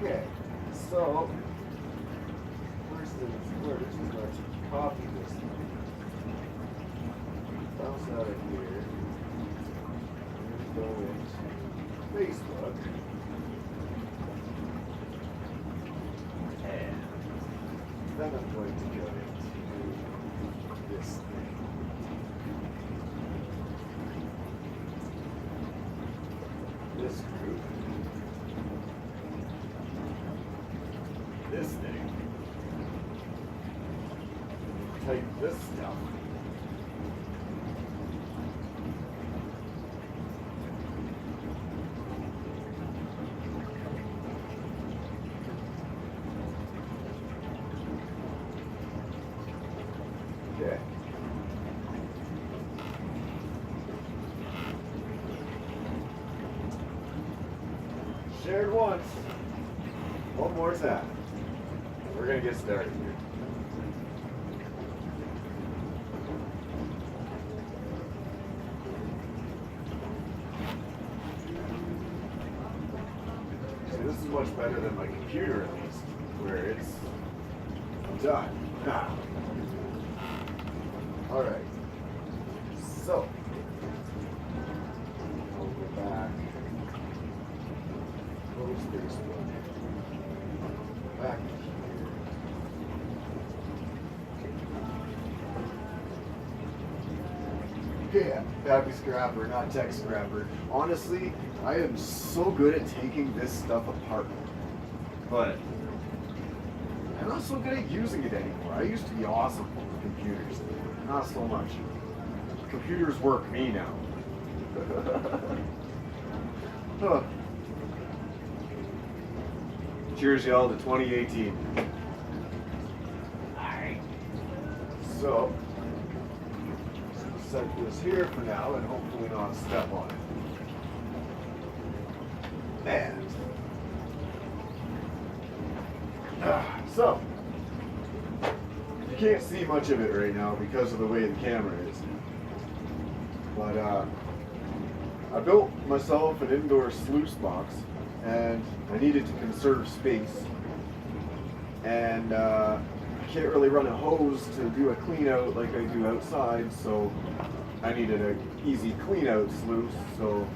Okay, so first things first is going to copy this one. Bounce out of here. And go into Facebook. And then I'm going to go into this thing. This group. This thing. Type this stuff. Okay. Shared once. One more time. We're gonna get started here. See, this is much better than my computer at least, where it's done. Now. Alright. So I'll go back. Close Facebook. Back here. Okay, happy scrapper, not tech scrapper. Honestly, I am so good at taking this stuff apart. But I'm not so good at using it anymore. I used to be awesome with computers. Not so much. Computers work me now. Huh. Cheers, y'all, to 2018. Alright. So, set this here for now and hopefully not step on it. And so, you can't see much of it right now because of the way the camera is. But I built myself an indoor sluice box and I needed to conserve space. And I can't really run a hose to do a clean out like I do outside, so I needed an easy clean out sluice. So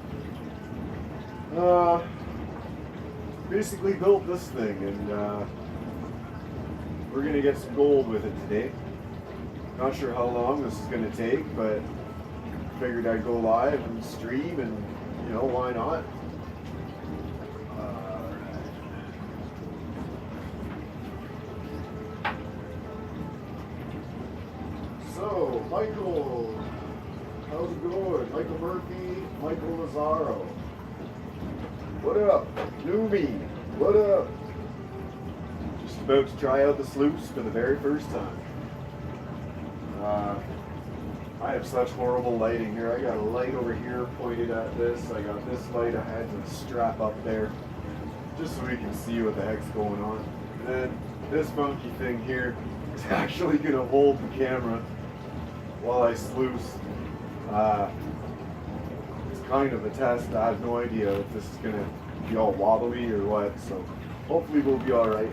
basically built this thing, and we're gonna get some gold with it today. Not sure how long this is gonna take, but figured I'd go live and stream, and you know, why not? So, Michael, how's it going? Michael Murphy, Michael Lazaro. What up? Newbie, what up? Just about to try out the sluice for the very first time. I have such horrible lighting here. I got a light over here pointed at this. I got this light I had to strap up there just so we can see what the heck's going on. And then this funky thing here is actually going to hold the camera while I sluice. It's kind of a test. I have no idea if this is going to be all wobbly or what, so hopefully we'll be alright.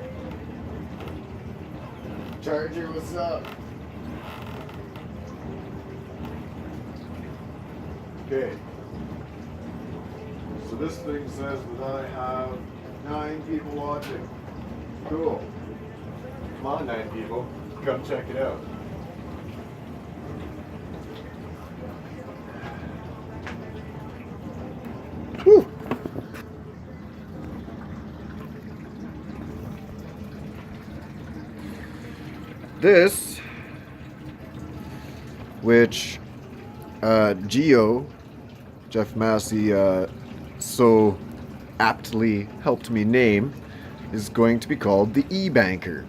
Charger, what's up? Okay, so this thing says that I have 9 people watching. Cool. Come on, 9 people, come check it out. Whew. This, which Jeff Massey so aptly helped me name, is going to be called the E-Banker.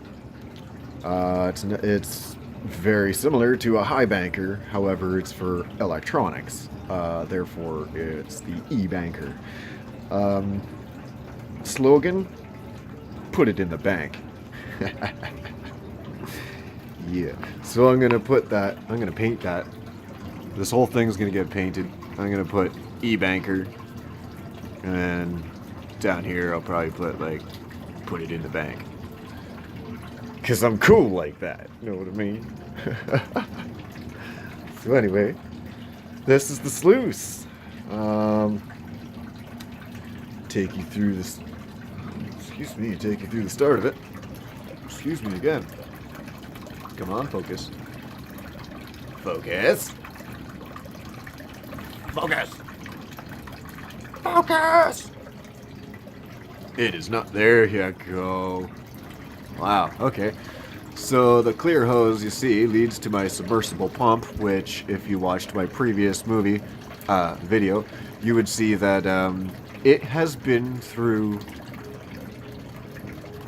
It's very similar to a high banker, however it's for electronics, therefore it's the E-Banker. Slogan, put it in the bank. Yeah, so I'm gonna paint that. This whole thing's gonna get painted. I'm gonna put E-Banker, and down here I'll probably put like put it in the bank. Because I'm cool like that, you know what I mean? So anyway, this is the sluice. Take you through this. Excuse me, take you through the start of it. Excuse me again. Come on, focus. Focus. Focus. Focus. It is not. There you go. Wow, okay. So the clear hose you see leads to my submersible pump, which if you watched my previous video, you would see that it has been through,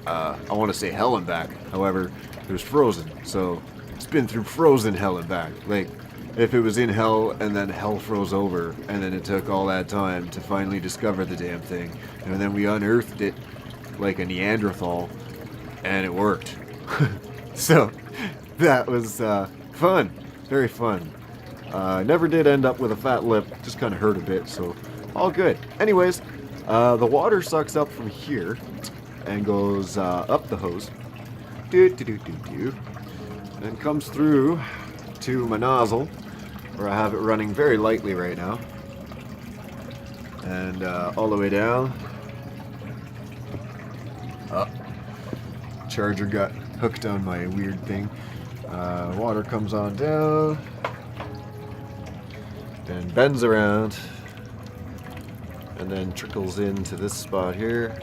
I want to say hell and back. However, it was frozen, so it's been through frozen hell and back. Like, if it was in hell and then hell froze over, and then it took all that time to finally discover the damn thing, and then we unearthed it like a Neanderthal, and it worked. So, that was fun. Very fun. Never did end up with a fat lip, just kind of hurt a bit, so all good. Anyways, the water sucks up from here and goes up the hose. And comes through to my nozzle, where I have it running very lightly right now. And all the way down. Charger got hooked on my weird thing. Water comes on down. Then bends around. And then trickles into this spot here.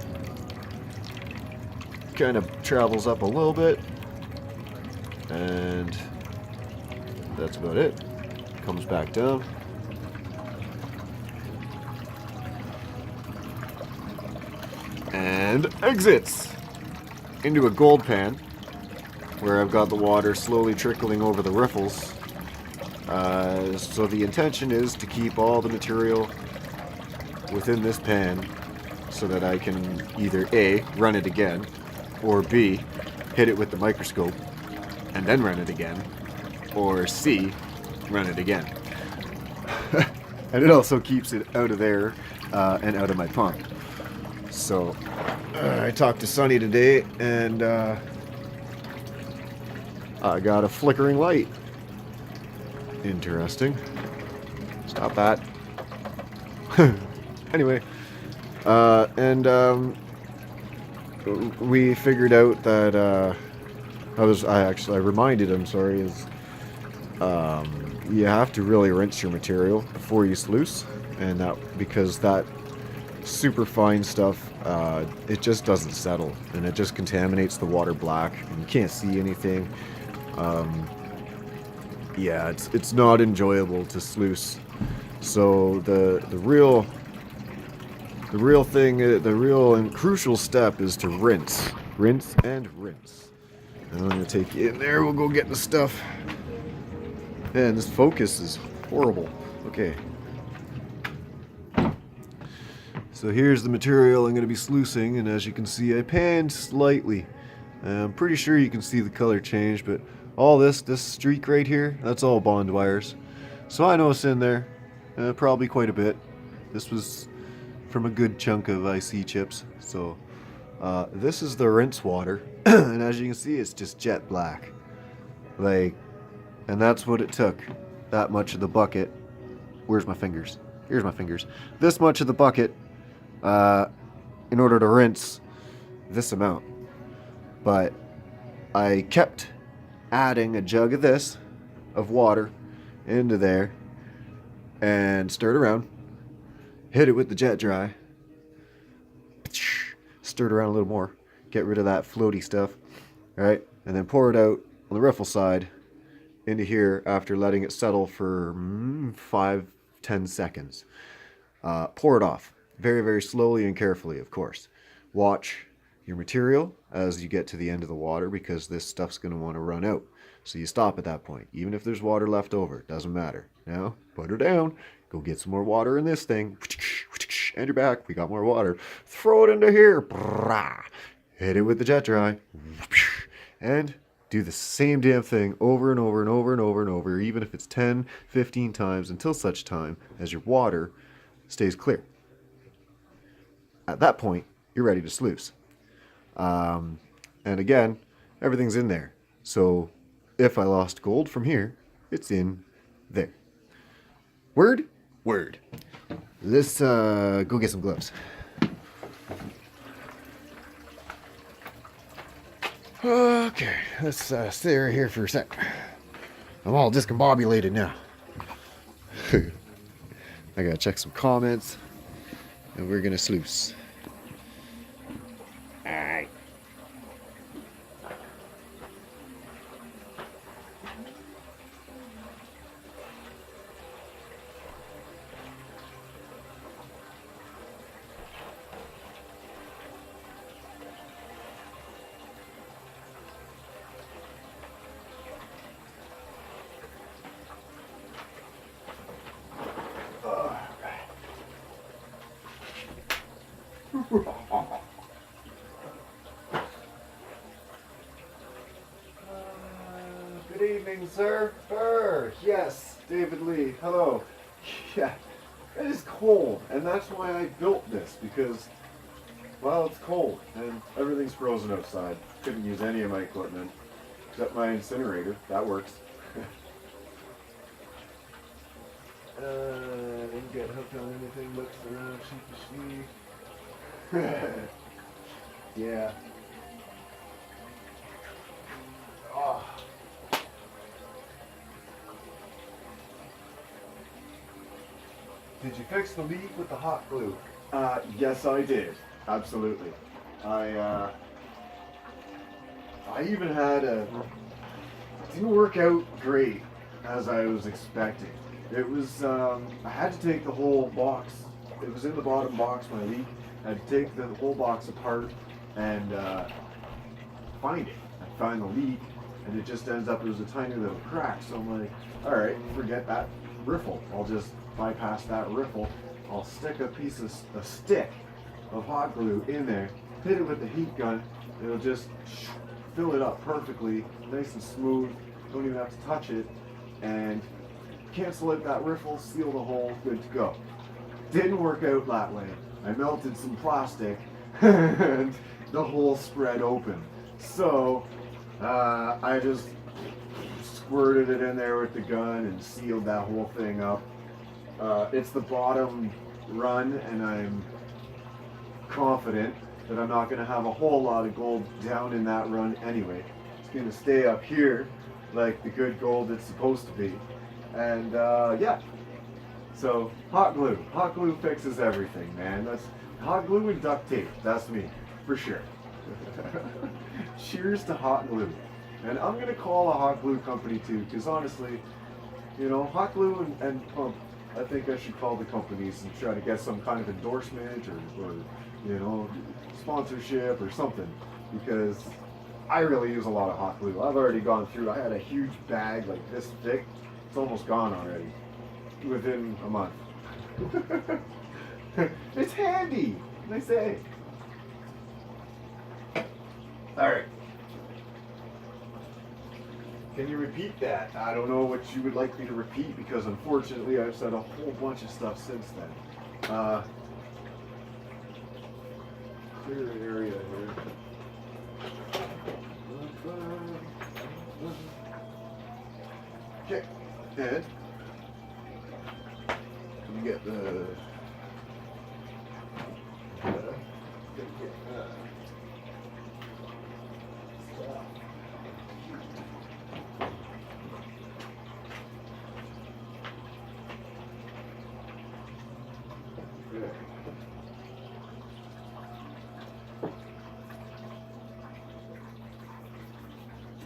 Kind of travels up a little bit. And that's about it. Comes back down. And exits into a gold pan, where I've got the water slowly trickling over the riffles. So the intention is to keep all the material within this pan so that I can either A, run it again, or B, hit it with the microscope and then run it again, or C, run it again. And it also keeps it out of there and out of my pump. So I talked to Sonny today, and I got a flickering light. Interesting. Stop that. Anyway, we figured out that I reminded him, is you have to really rinse your material before you sluice, and that because that super fine stuff, it just doesn't settle, and it just contaminates the water black, and you can't see anything. Yeah, it's not enjoyable to sluice. So the real thing, the real and crucial step is to rinse and rinse. And I'm gonna take you in there. We'll go get the stuff. Man, this focus is horrible. Okay. So here's the material I'm going to be sluicing, and as you can see, I panned slightly. I'm pretty sure you can see the color change, but all this streak right here, that's all bond wires. So I know it's in there, probably quite a bit. This was from a good chunk of IC chips. So this is the rinse water, and as you can see, it's just jet black. And that's what it took. That much of the bucket. Where's my fingers? Here's my fingers. This much of the bucket. In order to rinse this amount. But I kept adding a jug of this, of water, into there, and stirred around, hit it with the jet dry, stirred around a little more, get rid of that floaty stuff, right, and then pour it out on the riffle side into here after letting it settle for 5-10 seconds. Pour it off. Very, very slowly and carefully, of course. Watch your material as you get to the end of the water, because this stuff's going to want to run out. So you stop at that point. Even if there's water left over, it doesn't matter. Now, put her down. Go get some more water in this thing. And you're back. We got more water. Throw it into here. Hit it with the jet dry. And do the same damn thing over and over and over and over and over, even if it's 10, 15 times, until such time as your water stays clear. At that point, you're ready to sluice. And again, everything's in there. So if I lost gold from here, it's in there. Word? Word. Let's go get some gloves. Okay, let's stay right here for a sec. I'm all discombobulated now. I gotta check some comments, and we're gonna sluice. Alright. Good evening, sir. Yes, David Lee. Hello. Yeah, it is cold, and that's why I built this, because, well, it's cold, and everything's frozen outside. Couldn't use any of my equipment, except my incinerator. That works. Didn't get hooked on anything, looks around sheepishly. Yeah. Oh. Did you fix the leak with the hot glue? Yes, I did. Absolutely. I even had it didn't work out great as I was expecting. It was, I had to take the whole box. It was in the bottom box, my leak. I had to take the whole box apart and find it. I find the leak, and it just ends up, it was a tiny little crack. So I'm like, all right, forget that riffle. I'll just bypass that riffle. I'll stick a stick of hot glue in there, hit it with the heat gun. It'll just fill it up perfectly, nice and smooth. Don't even have to touch it, and cancel out that riffle, seal the hole, good to go. Didn't work out that way. I melted some plastic, and the hole spread open. So I just squirted it in there with the gun and sealed that whole thing up. It's the bottom run, and I'm confident that I'm not going to have a whole lot of gold down in that run anyway. It's going to stay up here like the good gold it's supposed to be. And yeah, so hot glue fixes everything, man. That's hot glue and duct tape. That's me, for sure. Cheers to hot glue. And I'm going to call a hot glue company too, because honestly, you know, hot glue and pump, I think I should call the companies and try to get some kind of endorsement or you know, sponsorship or something, because I really use a lot of hot glue. I've already gone through, I had a huge bag like this thick. It's almost gone already within a month. It's handy, they say. All right. Can you repeat that? I don't know what you would like me to repeat, because unfortunately I've said a whole bunch of stuff since then. Clear an area here. Okay, and we get the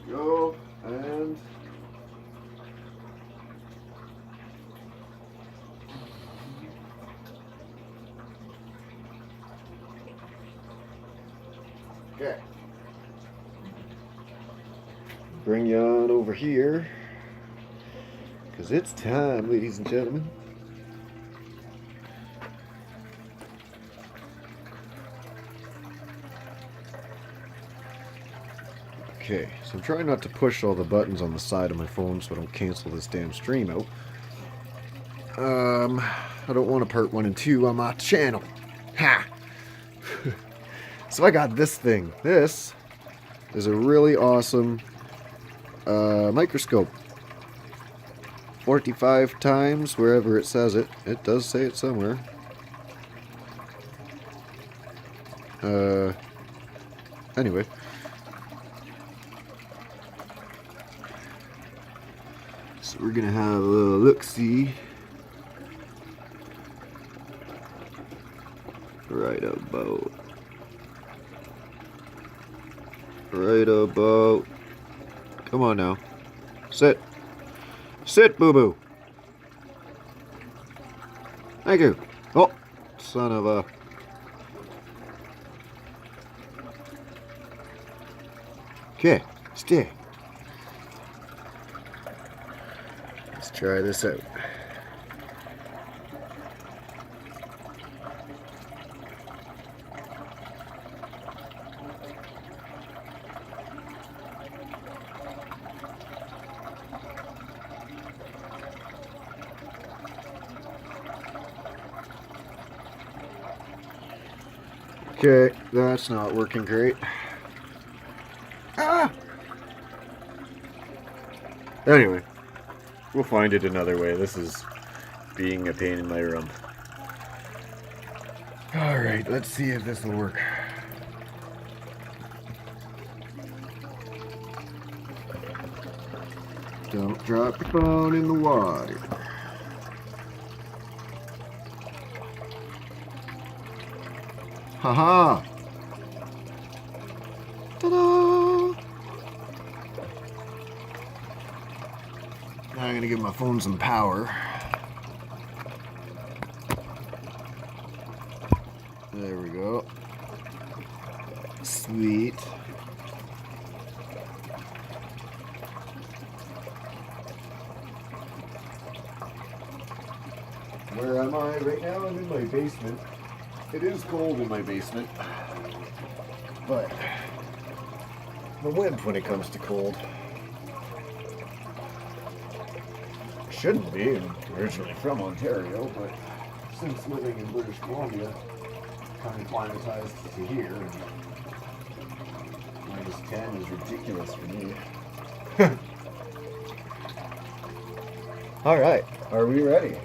go and okay. Bring you on over here, because it's time, ladies and gentlemen. Okay, so I'm trying not to push all the buttons on the side of my phone so I don't cancel this damn stream out. I don't want a part 1 and 2 on my channel. Ha! So I got this thing. This is a really awesome microscope. 45 times, wherever it says it. It does say it somewhere. Anyway. So we're gonna have a little look-see. Right about. Come on now. Sit. Sit, boo-boo. Thank you. Oh, son of a... Okay, stay. Let's try this out. Okay, that's not working great. Ah! Anyway, we'll find it another way. This is being a pain in my rump. Alright, let's see if this will work. Don't drop your phone in the water. Haha! Ta-da! Now I'm gonna give my phone some power. There we go. Sweet. Where am I right now? I'm in my basement. It is cold in my basement, but I'm a wimp when it comes to cold. Shouldn't be. I'm originally from Ontario, but since living in British Columbia, kind of climatized to here, and -10 is ridiculous for me. All right, are we ready?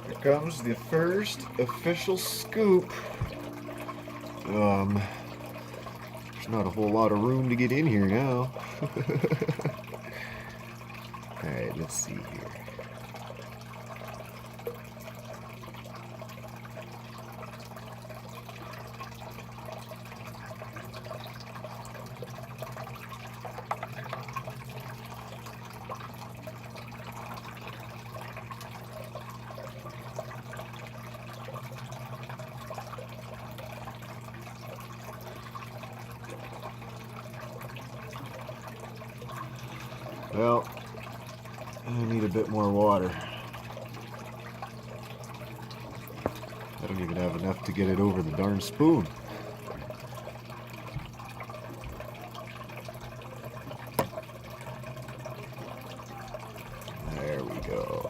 Here comes the first official scoop. There's not a whole lot of room to get in here now. Alright, let's see here. Well, I need a bit more water. I don't even have enough to get it over the darn spoon. There we go.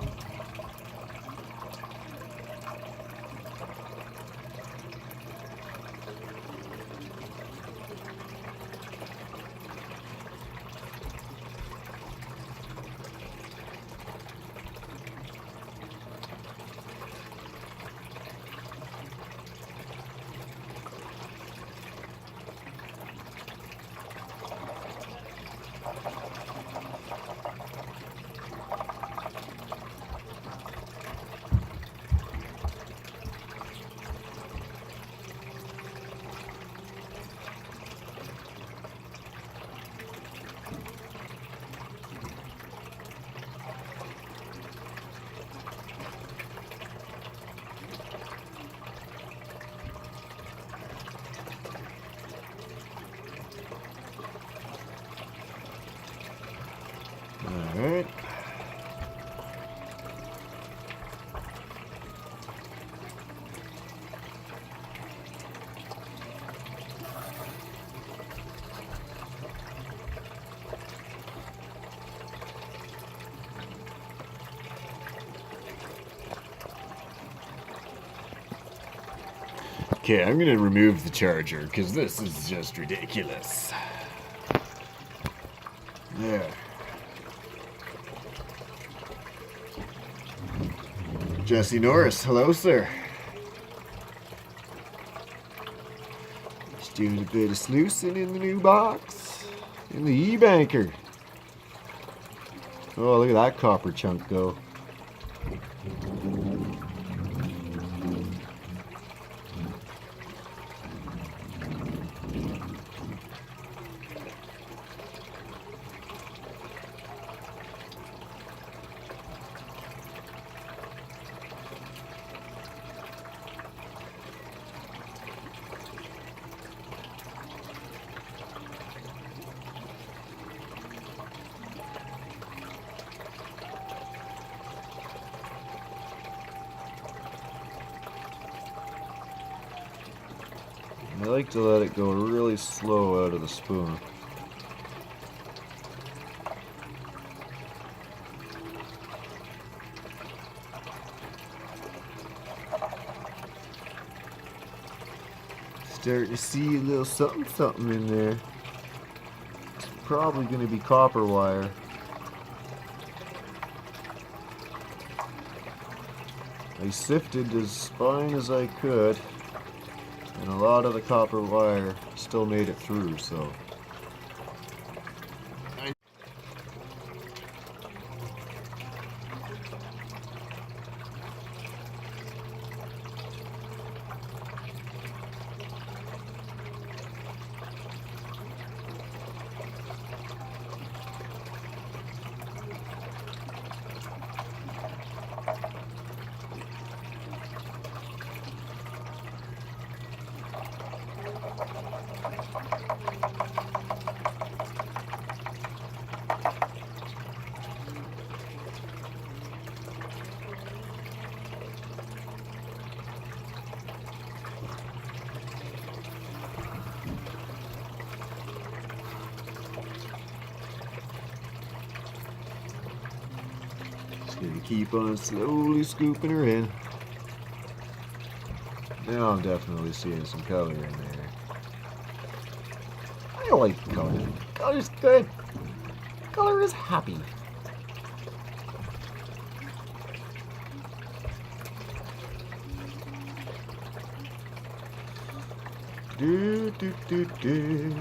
Alright. Okay, I'm gonna remove the charger because this is just ridiculous. There. Jesse Norris, hello, sir. Just doing a bit of sluicing in the new box. In the E-Banker. Oh, look at that copper chunk go. I like to let it go really slow out of the spoon. Starting to see a little something in there. It's probably going to be copper wire. I sifted as fine as I could, and a lot of the copper wire still made it through, so. Gonna keep on slowly scooping her in. Now I'm definitely seeing some color in there. I like color. Color's good. Color is happy. Do do do do.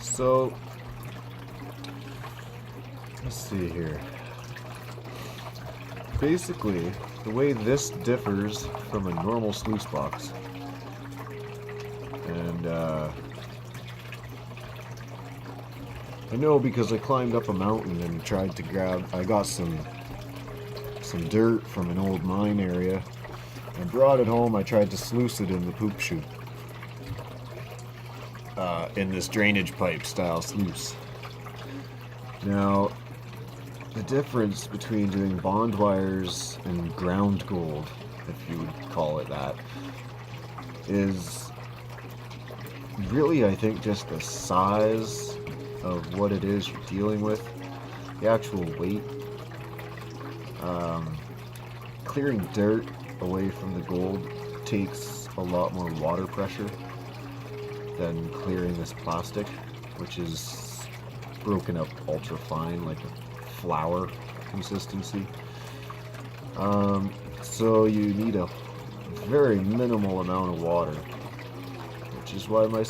So, let's see here. Basically, the way this differs from a normal sluice box, and I know because I climbed up a mountain and tried to I got some dirt from an old mine area and brought it home. I tried to sluice it in the poop chute. In this drainage pipe style sluice. Now, the difference between doing bond wires and ground gold, if you would call it that, is really, I think, just the size of what it is you're dealing with, the actual weight. Clearing dirt away from the gold takes a lot more water pressure than clearing this plastic, which is broken up ultra fine, like a flour consistency. So you need a very minimal amount of water, which is why my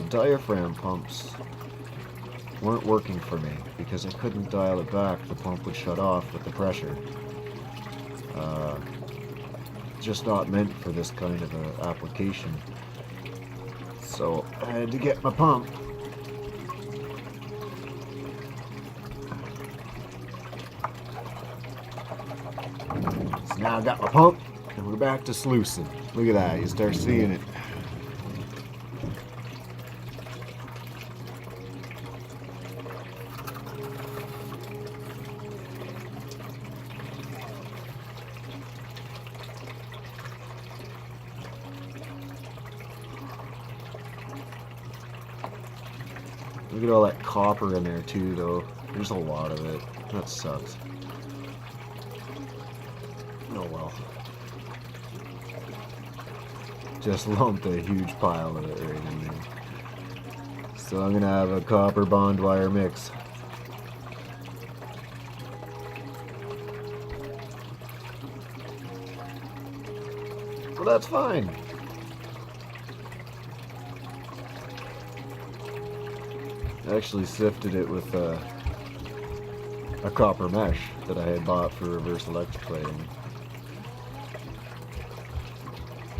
diaphragm pumps weren't working for me, because I couldn't dial it back. The pump would shut off with the pressure. Just not meant for this kind of a application. So I had to get my pump. So now I got my pump, and we're back to sluicing. Look at that, you start seeing it. Look at all that copper in there too, though. There's a lot of it. That sucks. Oh well. Just lumped a huge pile of it right in there. So I'm gonna have a copper bond wire mix. Well, that's fine. I actually sifted it with a copper mesh that I had bought for reverse electroplating.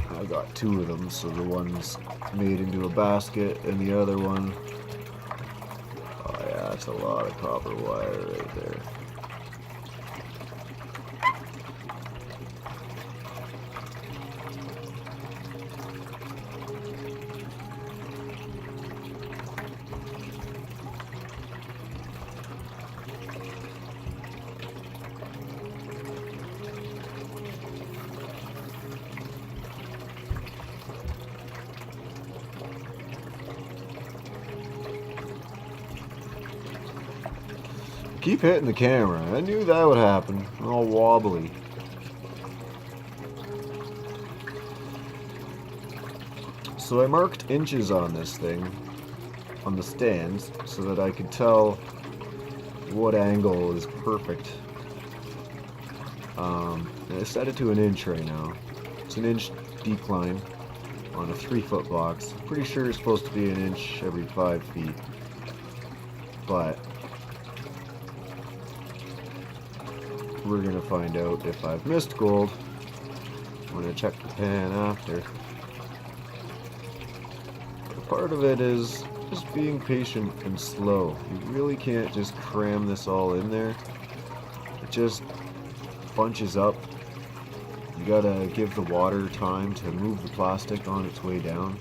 I got two of them, so the one's made into a basket and the other one, oh yeah, that's a lot of copper wire right there. Keep hitting the camera. I knew that would happen. All wobbly. So I marked inches on this thing, on the stands, so that I could tell what angle is perfect. And I set it to an inch right now. It's an inch decline on a 3-foot box. I'm pretty sure it's supposed to be an inch every 5 feet. But we're gonna find out if I've missed gold when I check the pan after. Part of it is just being patient and slow. You really can't just cram this all in there. It just bunches up. You gotta give the water time to move the plastic on its way down.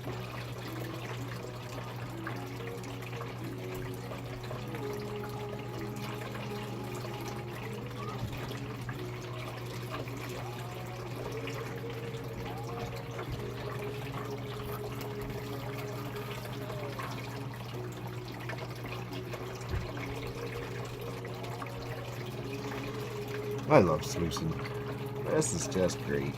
I love sluicing. This is just great.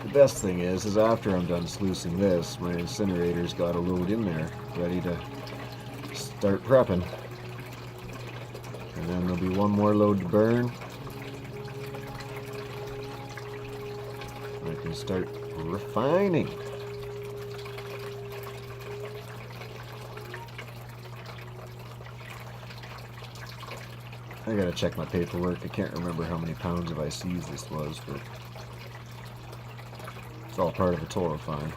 The best thing is after I'm done sluicing this, my incinerator's got a load in there, ready to start prepping. And then there'll be one more load to burn. I can start refining. I gotta check my paperwork. I can't remember how many pounds of ICs this was, but it's all part of a total fine.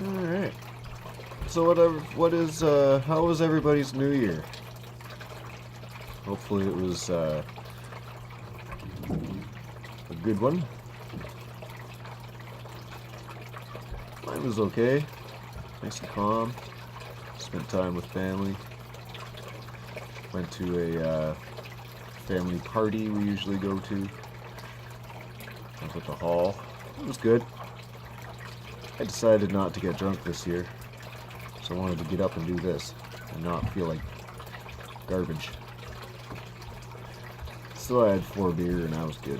Alright. So how was everybody's New Year? Hopefully it was a good one. Mine was okay. Nice and calm. Spent time with family. Went to a family party we usually go to up at the hall. It was good. I decided not to get drunk this year, so I wanted to get up and do this and not feel like garbage. So I had 4 beer and I was good.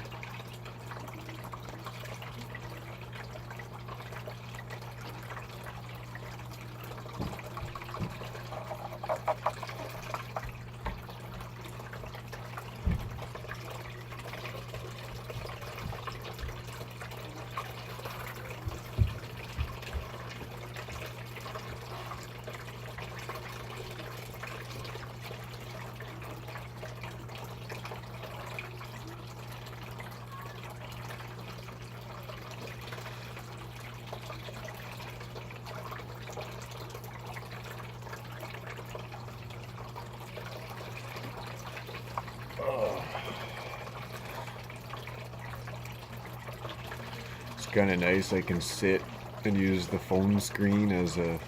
kind of nice. I can sit and use the phone screen as a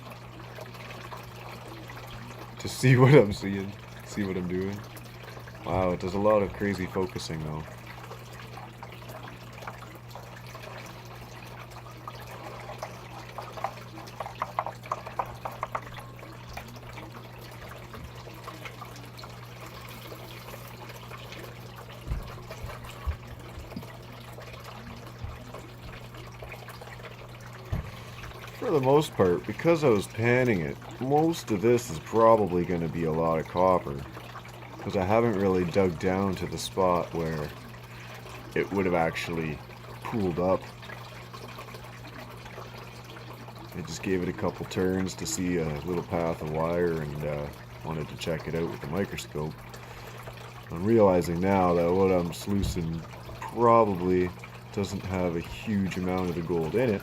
to see what I'm seeing, see what I'm doing. Wow, it does a lot of crazy focusing though. For the most part, because I was panning it, most of this is probably going to be a lot of copper. Because I haven't really dug down to the spot where it would have actually pooled up. I just gave it a couple turns to see a little path of wire and wanted to check it out with the microscope. I'm realizing now that what I'm sluicing probably doesn't have a huge amount of the gold in it,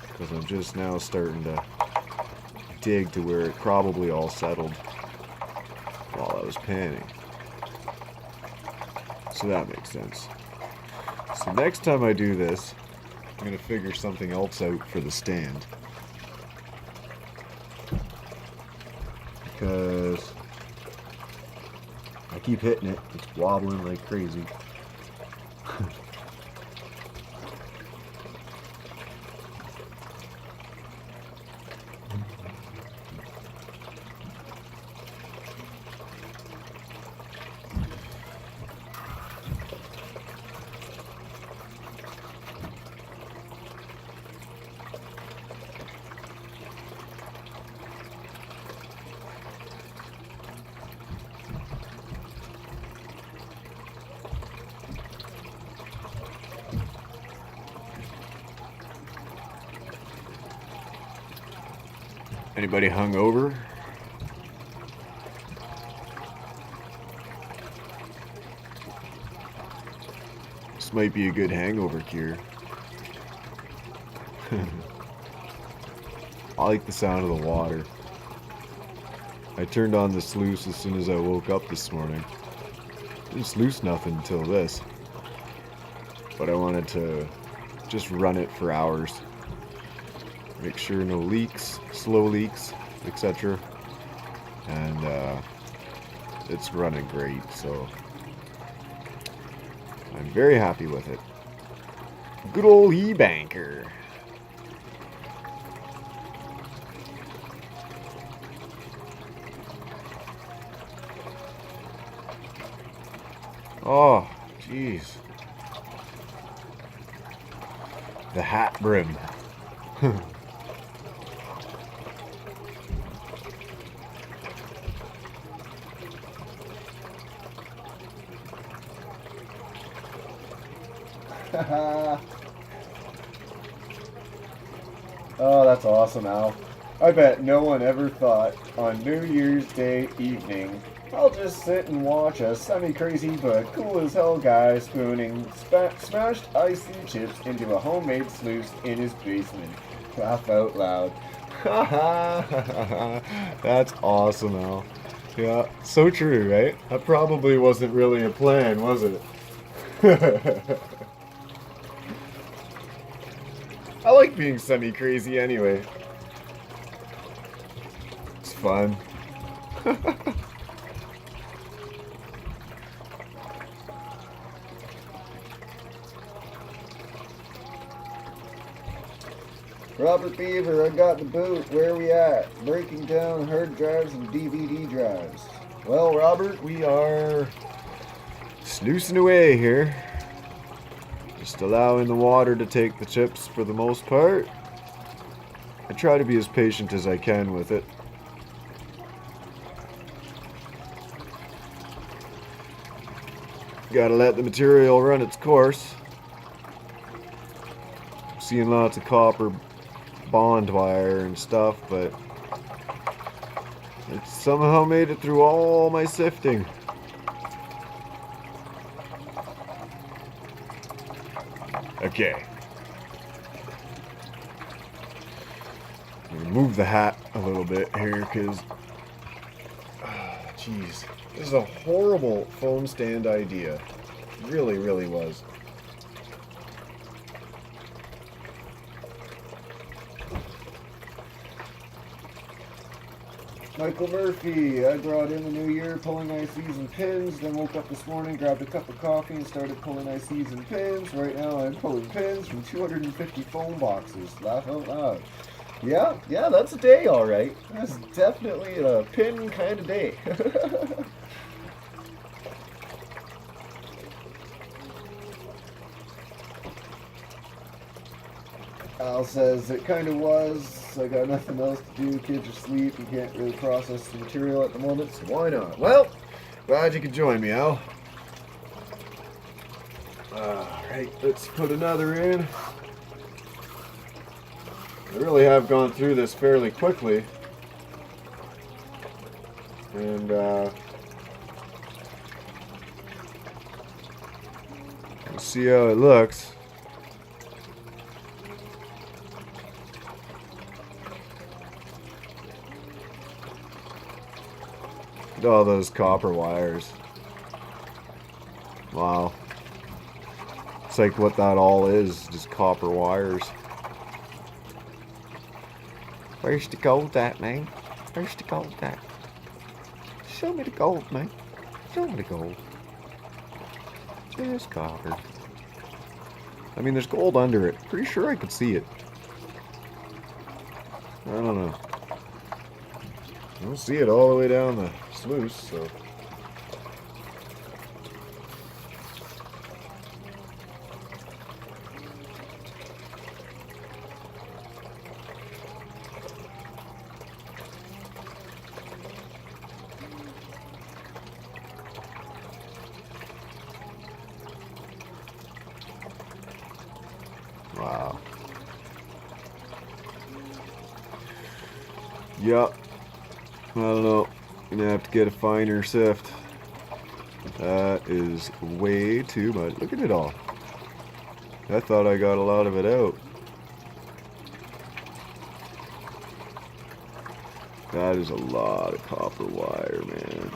because I'm just now starting to dig to where it probably all settled while I was panning. So that makes sense. So next time I do this, I'm going to figure something else out for the stand. Because I keep hitting it, it's wobbling like crazy. Anybody hungover? This might be a good hangover cure. I like the sound of the water. I turned on the sluice as soon as I woke up this morning. Didn't sluice nothing until this. But I wanted to just run it for hours. Make sure no leaks, slow leaks, etc. And it's running great, so I'm very happy with it. Good old e-banker. Oh, jeez. The hat brim. Oh, that's awesome, Al. I bet no one ever thought on New Year's Day evening, I'll just sit and watch a semi-crazy but cool as hell guy spooning smashed icy chips into a homemade sluice in his basement. Laugh out loud. That's awesome, Al. Yeah, so true, right? That probably wasn't really a plan, was it? I like being semi-crazy anyway. It's fun. Robert Beaver, I got the boot. Where we at? Breaking down hard drives and DVD drives. Well, Robert, we are sluicing away here. Just allowing the water to take the chips for the most part. I try to be as patient as I can with it. Gotta let the material run its course. I'm seeing lots of copper bond wire and stuff, but it somehow made it through all my sifting. Okay. Remove the hat a little bit here because, jeez, this is a horrible foam stand idea. Really, really was. Michael Murphy, I brought in the new year pulling ICs and pins, then woke up this morning, grabbed a cup of coffee and started pulling ICs and pins. Right now I'm pulling pins from 250 foam boxes. Laugh out loud. Yeah, that's a day, alright. That's definitely a pin kind of day. Al says, it kind of was. I got nothing else to do. Kids are asleep. You can't really process the material at the moment, so why not? Well, glad you could join me, Al. Alright, let's put another in. I really have gone through this fairly quickly. And, we'll see how it looks. Look at all those copper wires. Wow. It's like what that all is, just copper wires. Where's the gold at, man? Where's the gold at? Show me the gold, man. Show me the gold. There's copper. I mean, there's gold under it. Pretty sure I could see it. I don't know. I don't see it all the way down the sluice, so. Wow. Yep. I don't know. Gonna have to get a finer sift. That is way too much. Look at it all. I thought I got a lot of it out. That is a lot of copper wire, man.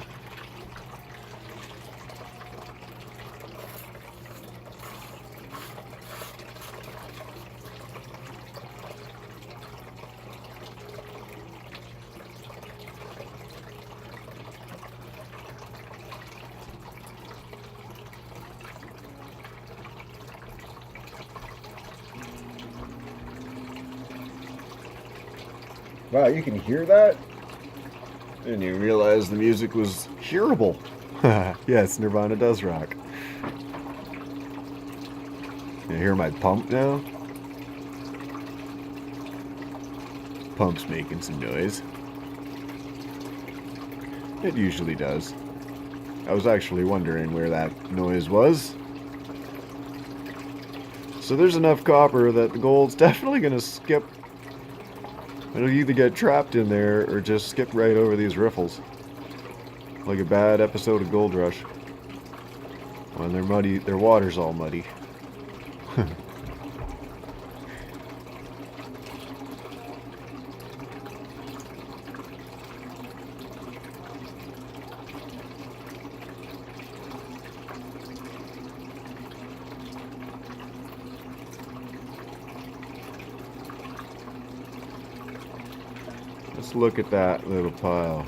Wow, you can hear that? Didn't even realize the music was hearable. Yes, Nirvana does rock. You hear my pump now? Pump's making some noise. It usually does. I was actually wondering where that noise was. So there's enough copper that the gold's definitely gonna skip. It'll either get trapped in there or just skip right over these riffles. Like a bad episode of Gold Rush. When they're muddy, their water's all muddy. Let's look at that little pile.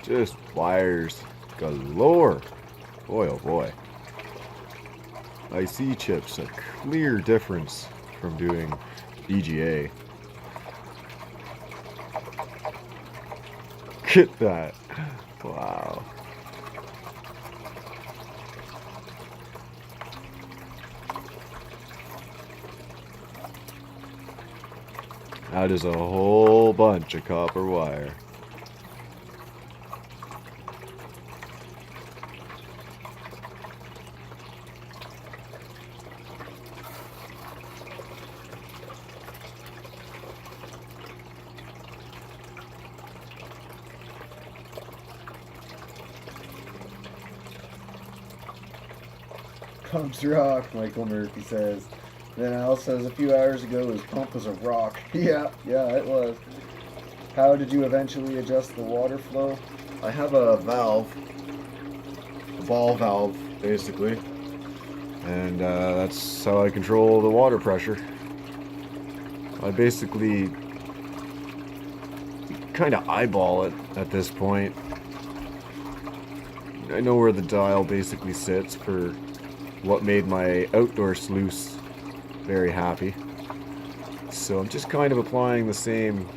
Just wires galore. Boy, oh boy. IC chips, a clear difference from doing EGA. Get that. Wow. That is a whole bunch of copper wire. Pump's rock, Michael Murphy says. Then Al says a few hours ago his pump was a rock. Yeah, it was. How did you eventually adjust the water flow? I have a valve, a ball valve, basically. And that's how I control the water pressure. I basically kind of eyeball it at this point. I know where the dial basically sits for what made my outdoor sluice very happy. So I'm just kind of applying the same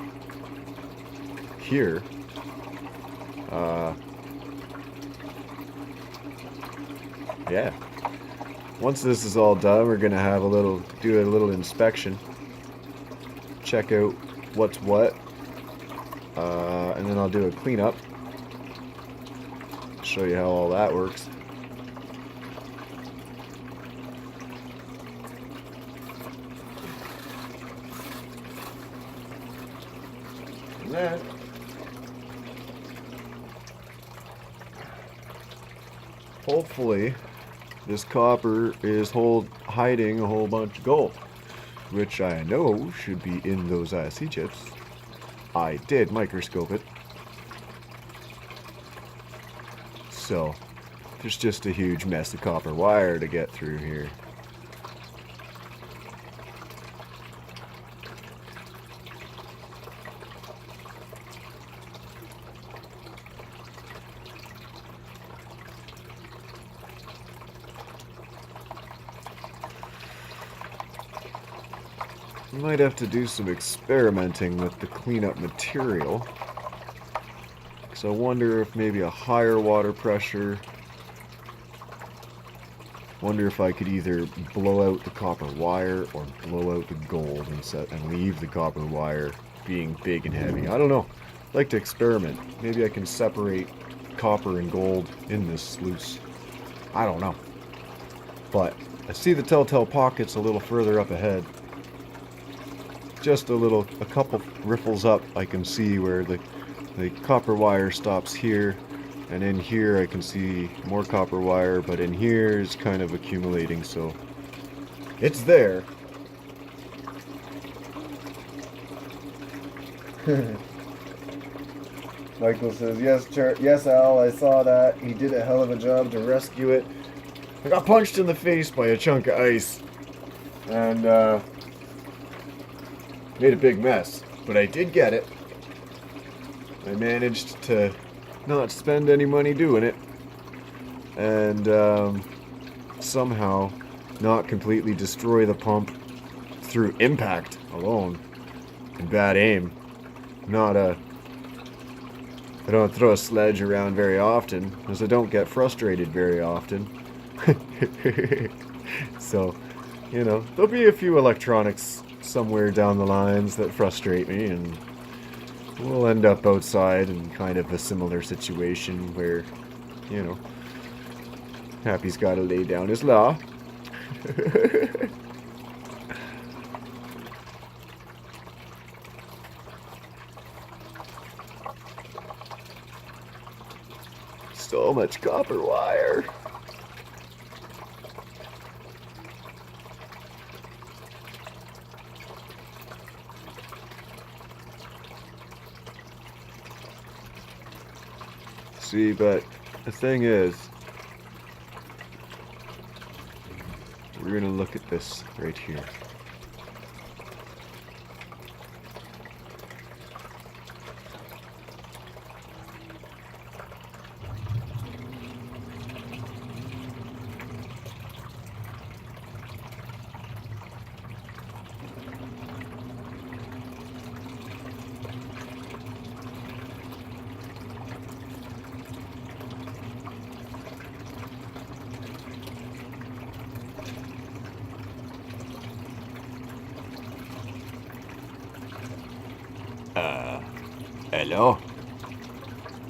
here. Yeah. Once this is all done, we're gonna have do a little inspection. Check out what's what. And then I'll do a cleanup. Show you how all that works. And then hopefully this copper is hiding a whole bunch of gold, which I know should be in those IC chips. I did microscope it. So there's just a huge mess of copper wire to get through here. Might have to do some experimenting with the cleanup material. So I wonder if maybe a higher water pressure. Wonder if I could either blow out the copper wire or blow out the gold and leave the copper wire being big and heavy. I don't know. I'd like to experiment. Maybe I can separate copper and gold in this sluice. I don't know. But I see the telltale pockets a little further up ahead. Just a couple riffles up, I can see where the copper wire stops here, and in here I can see more copper wire, but in here is kind of accumulating, so it's there. Michael says, yes, Al, I saw that. He did a hell of a job to rescue it. I got punched in the face by a chunk of ice, and made a big mess, but I did get it. I managed to not spend any money doing it, and somehow not completely destroy the pump through impact alone and bad aim. I don't throw a sledge around very often, because I don't get frustrated very often. So, there'll be a few electronics somewhere down the lines that frustrate me, and we'll end up outside in kind of a similar situation where, Happy's got to lay down his law. So much copper wire. See, but the thing is, we're going to look at this right here. Hello?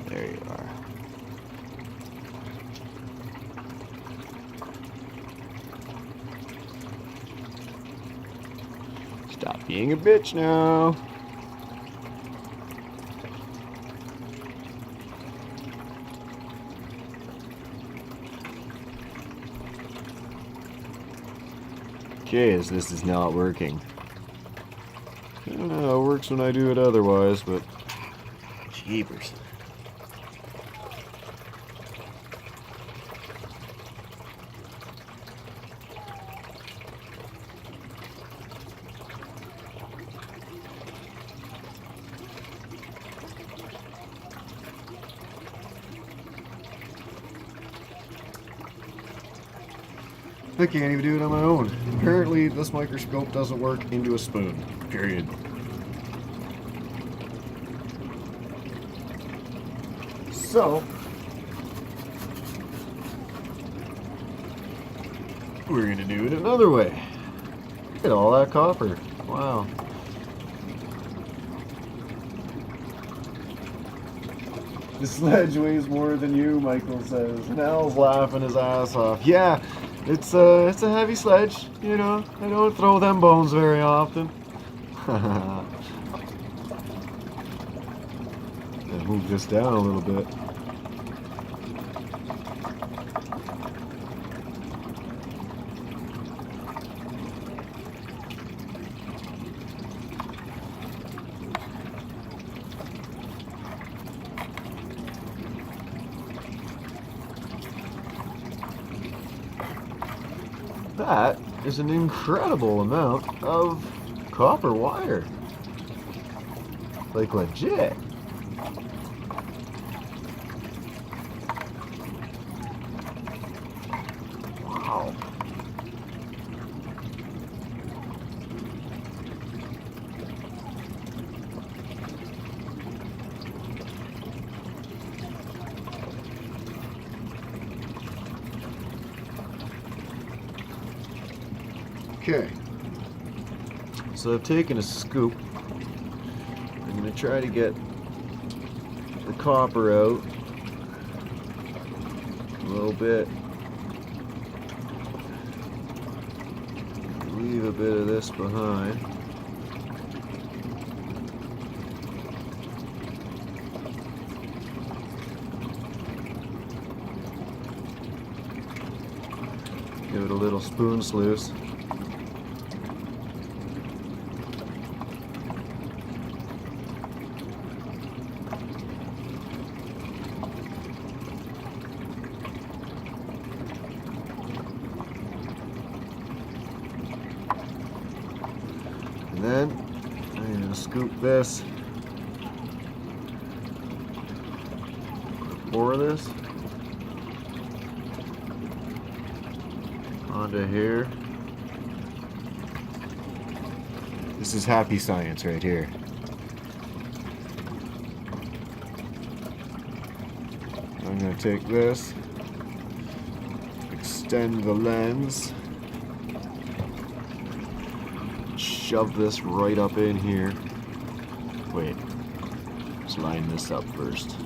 There you are. Stop being a bitch now. Okay, as this is not working. I don't know how it works when I do it otherwise, but jeepers. I can't even do it on my own. Apparently, this microscope doesn't work into a spoon. Period. So, we're gonna do it another way. Look at all that copper. Wow. The sledge weighs more than you, Michael says. And Al's laughing his ass off. Yeah, it's a heavy sledge, you know. I don't throw them bones very often. I'll move this down a little bit. That is an incredible amount of copper wire. Like legit. Wow. Okay, so I've taken a scoop. I'm going to try to get the copper out a little bit. Leave a bit of this behind. Give it a little spoon sluice. And then I'm going to scoop this, pour this onto here. This is happy science right here. I'm going to take this, extend the lens, shove this right up in here. Wait, let's line this up first.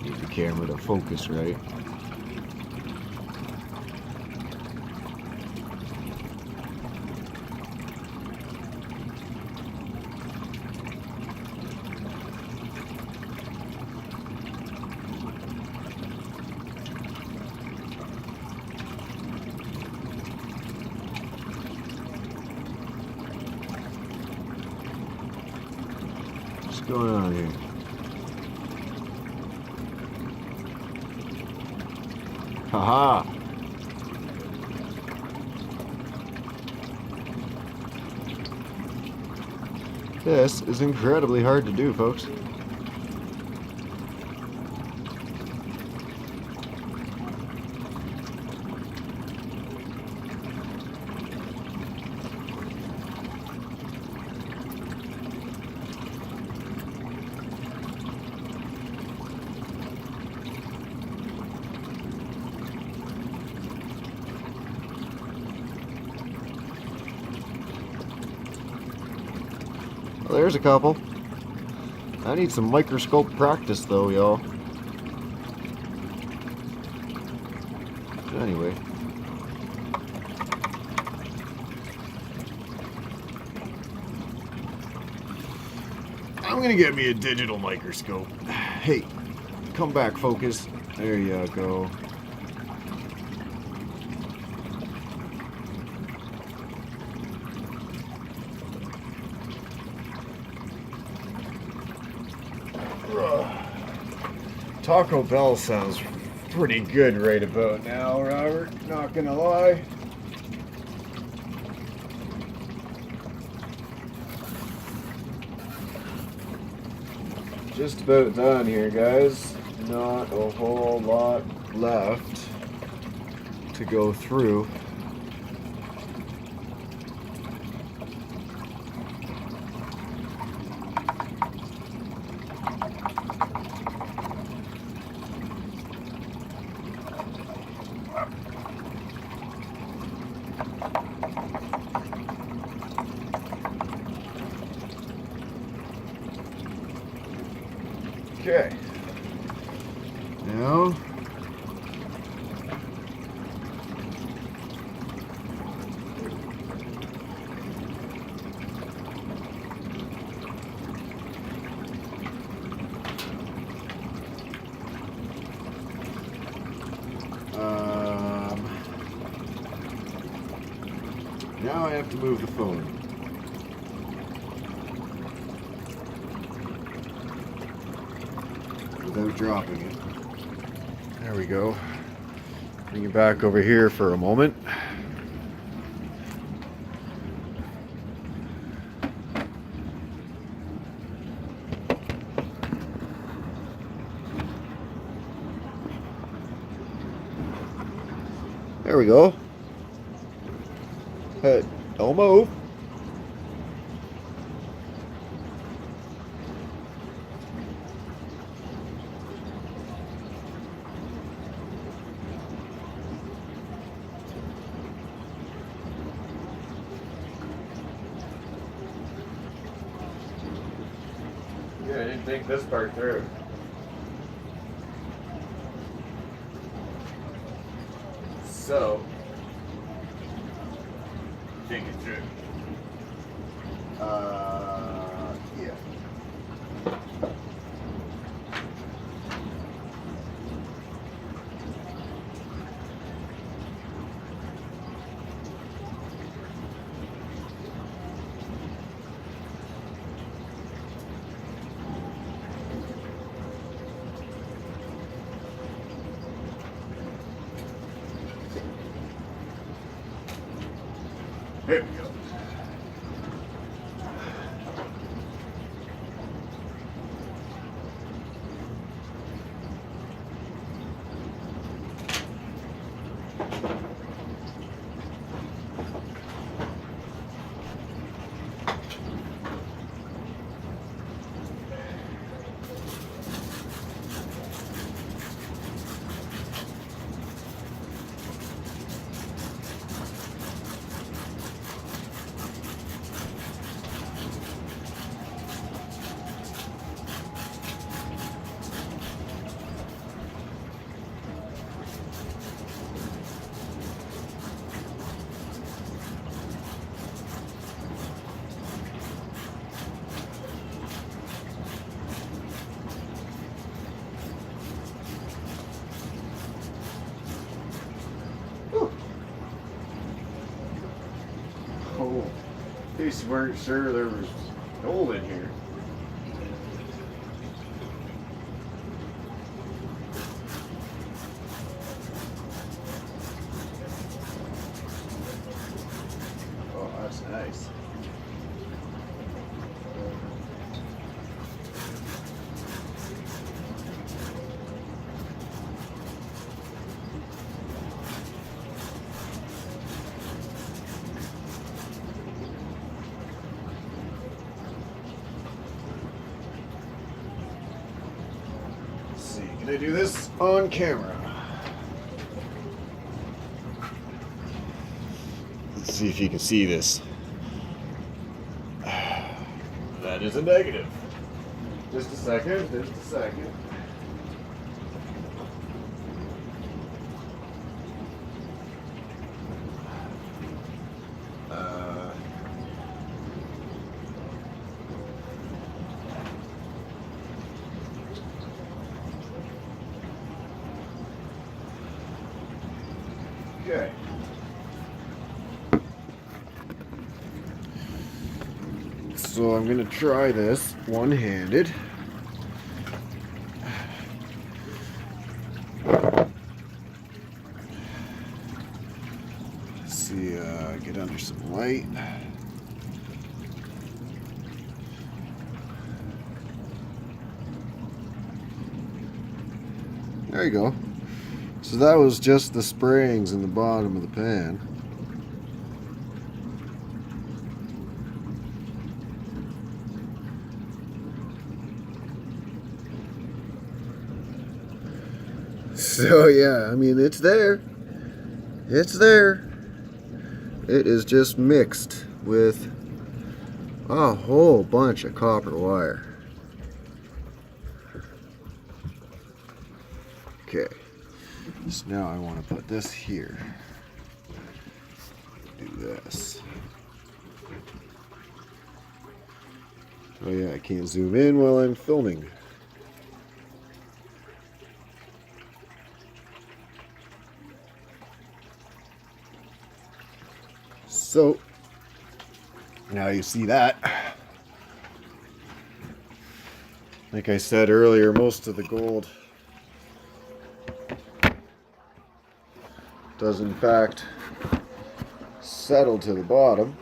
Need the camera to focus right. What's going on here? Haha! This is incredibly hard to do, folks. Well, there's a couple. I need some microscope practice though, y'all. Anyway. I'm gonna get me a digital microscope. Hey, come back, focus. There you go. Taco Bell sounds pretty good right about now, Robert. Not gonna lie. Just about done here, guys. Not a whole lot left to go through. Okay. Now, now I have to move the phone. Without dropping it. There we go. Bring it back over here for a moment. There we go. Hey, don't move. Yeah, I didn't think this part through. So, think it through. Yeah. Here we go. Oh, in case you weren't sure there was gold in here. Oh, that's nice. Can I do this on camera? Let's see if you can see this. That is a negative. Just a second, just a second. Okay. So I'm going to try this one-handed. See, get under some light. There you go. So that was just the springs in the bottom of the pan. So yeah, I mean, it's there. It's there. It is just mixed with a whole bunch of copper wire. Okay, so now I want to put this here. Do this. Oh yeah, I can't zoom in while I'm filming. So, now you see that. Like I said earlier, most of the gold does in fact settle to the bottom.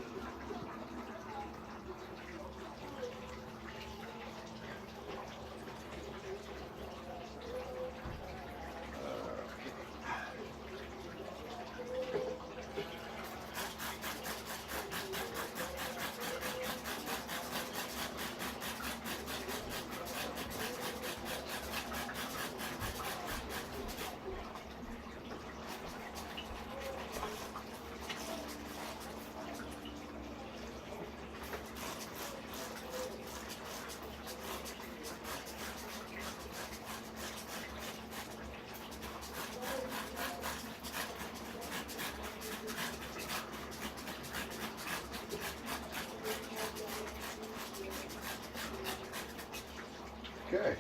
Okay.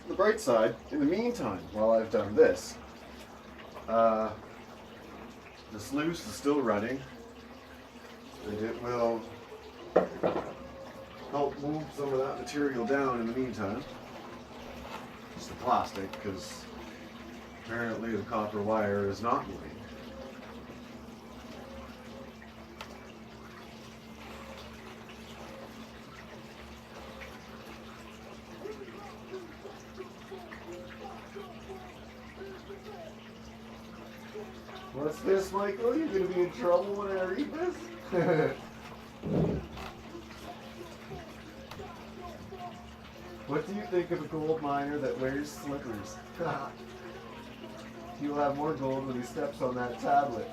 The bright side, in the meantime, while I've done this, the sluice is still running, and it will help move some of that material down in the meantime. It's the plastic, because apparently the copper wire is not moving. What's this, Michael? You're going to be in trouble when I read this? What do you think of a gold miner that wears slippers? He'll have more gold when he steps on that tablet.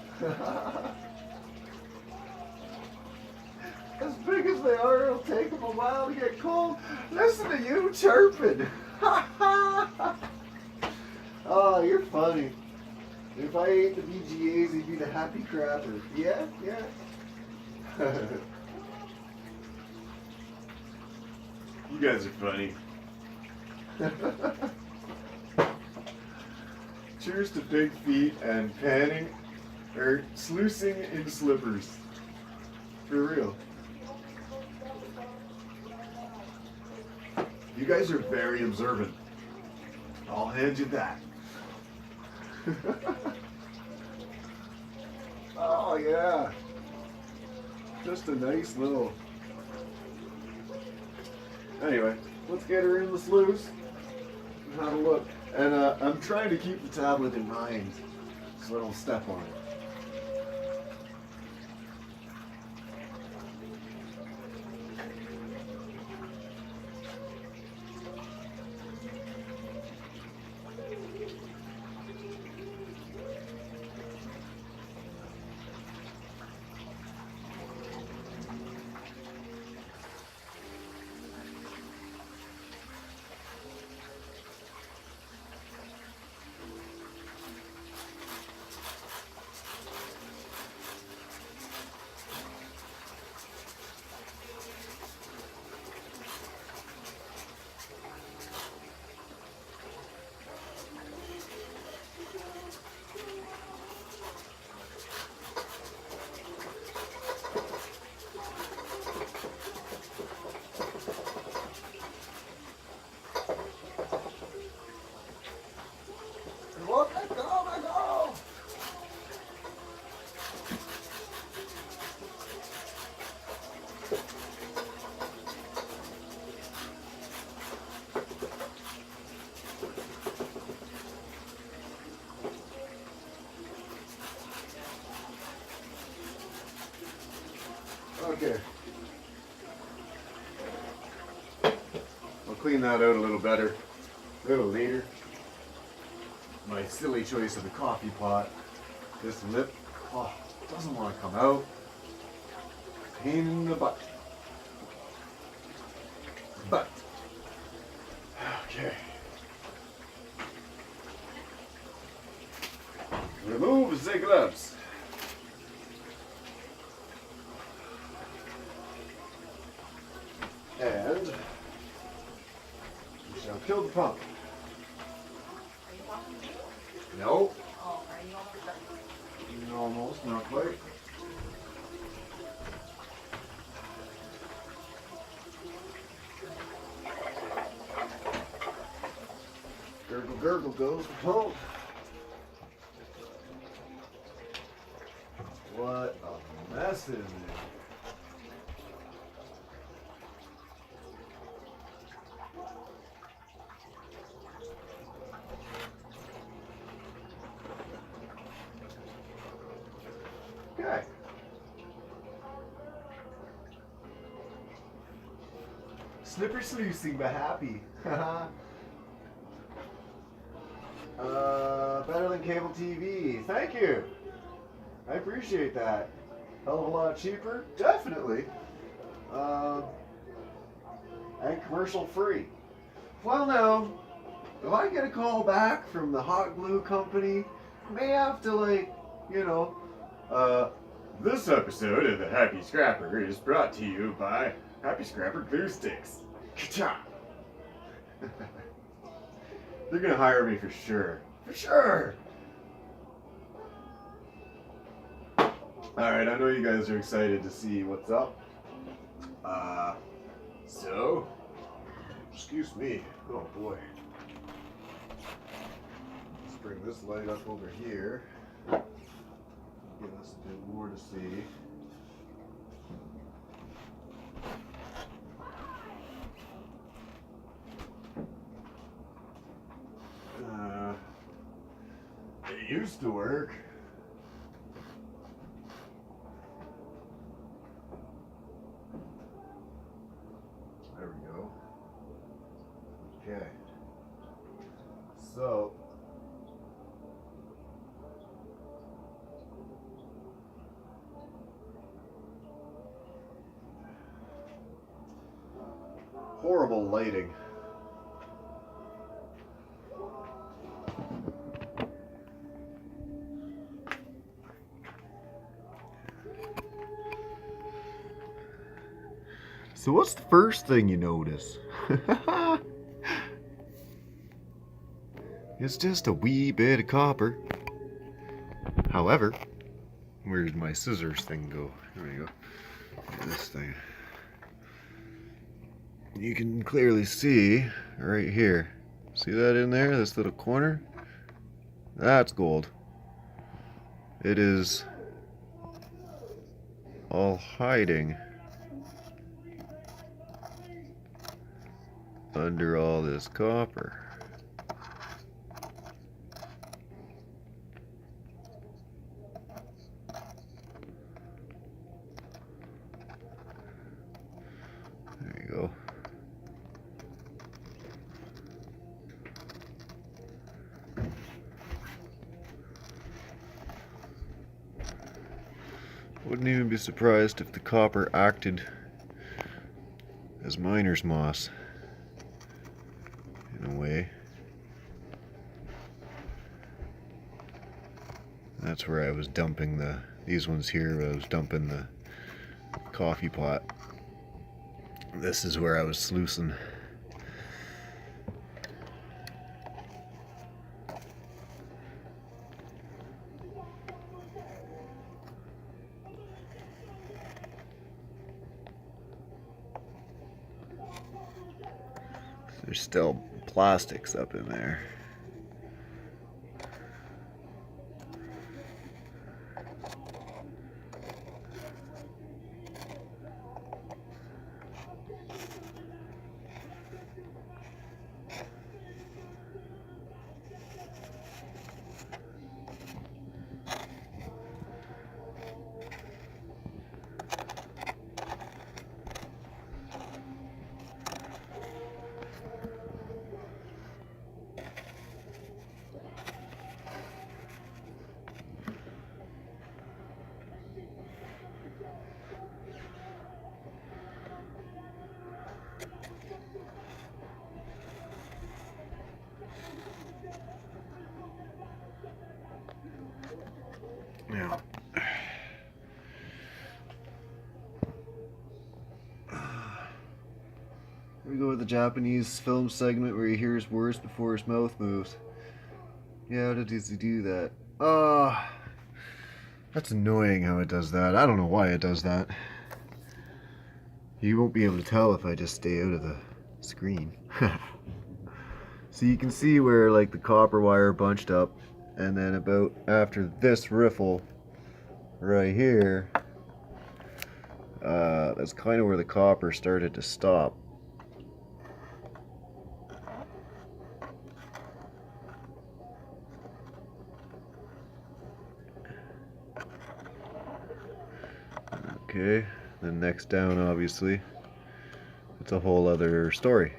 As big as they are, it'll take them a while to get cold. Listen to you chirping. Oh, you're funny. If I ate the VGAs, he'd be the happy crapper. Yeah, yeah. You guys are funny. Cheers to big feet and panning or sluicing in slippers. For real. You guys are very observant. I'll hand you that. Oh yeah, just a nice little. Anyway, let's get her in the sluice and have a look. And I'm trying to keep the tablet in mind so I don't step on it. Okay. I'll clean that out a little better, a little later. My silly choice of the coffee pot. This lip, oh, doesn't want to come out. Pain in the butt. Okay. Remove the gloves. And we shall kill the pump. No. Oh, are you almost done? Almost, not quite. Gurgle, gurgle goes the pump. What a mess in there. Okay. Snipper sluicing, but happy. Better than cable TV. Thank you. I appreciate that. Hell of a lot cheaper, definitely. And commercial free. Well, now, if I get a call back from the hot glue company, I may have to, like, you know, this episode of the Happy Scrapper is brought to you by Happy Scrapper Glue Sticks. Ka-cha! They're gonna hire me for sure. For sure! Alright, I know you guys are excited to see what's up. So, excuse me. Oh boy. Let's bring this light up over here. Give us a bit more to see. It used to work. There we go. Okay. So, horrible lighting. So what's the first thing you notice? It's just a wee bit of copper. However, where'd my scissors thing go? There we go. This thing. You can clearly see right here. See that in there? This little corner? That's gold. It is all hiding under all this copper. There you go. Wouldn't even be surprised if the copper acted as miner's moss. In a way. That's where I was dumping these ones here, I was dumping the coffee pot. This is where I was sluicing. There's still plastics up in there. Here we go with the Japanese film segment where he hears words before his mouth moves. Yeah, how does he do that? That's annoying how it does that. I don't know why it does that. You won't be able to tell if I just stay out of the screen. So you can see where like the copper wire bunched up, and then about after this riffle right here, that's kind of where the copper started to stop. Okay, then next down, obviously, it's a whole other story.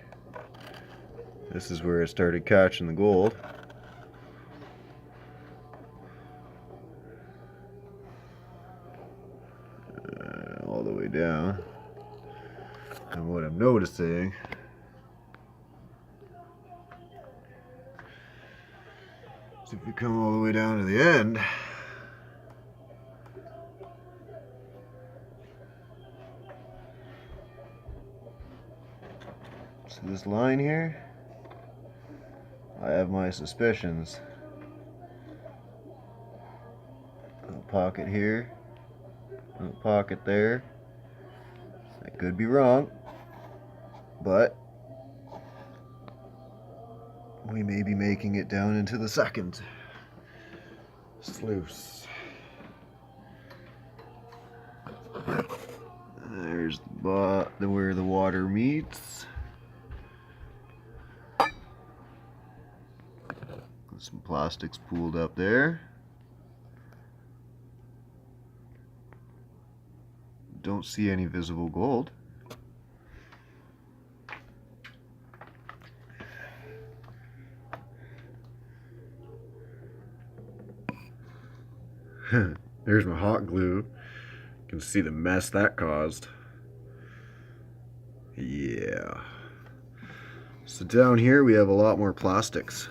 This is where it started catching the gold. All the way down. And what I'm noticing is if you come all the way down to the end, see this line here? I have my suspicions. A pocket here, a pocket there. I could be wrong, but we may be making it down into the second sluice. There's where the water meets. Some plastics pooled up there. Don't see any visible gold. There's my hot glue. You can see the mess that caused. Yeah. So down here we have a lot more plastics.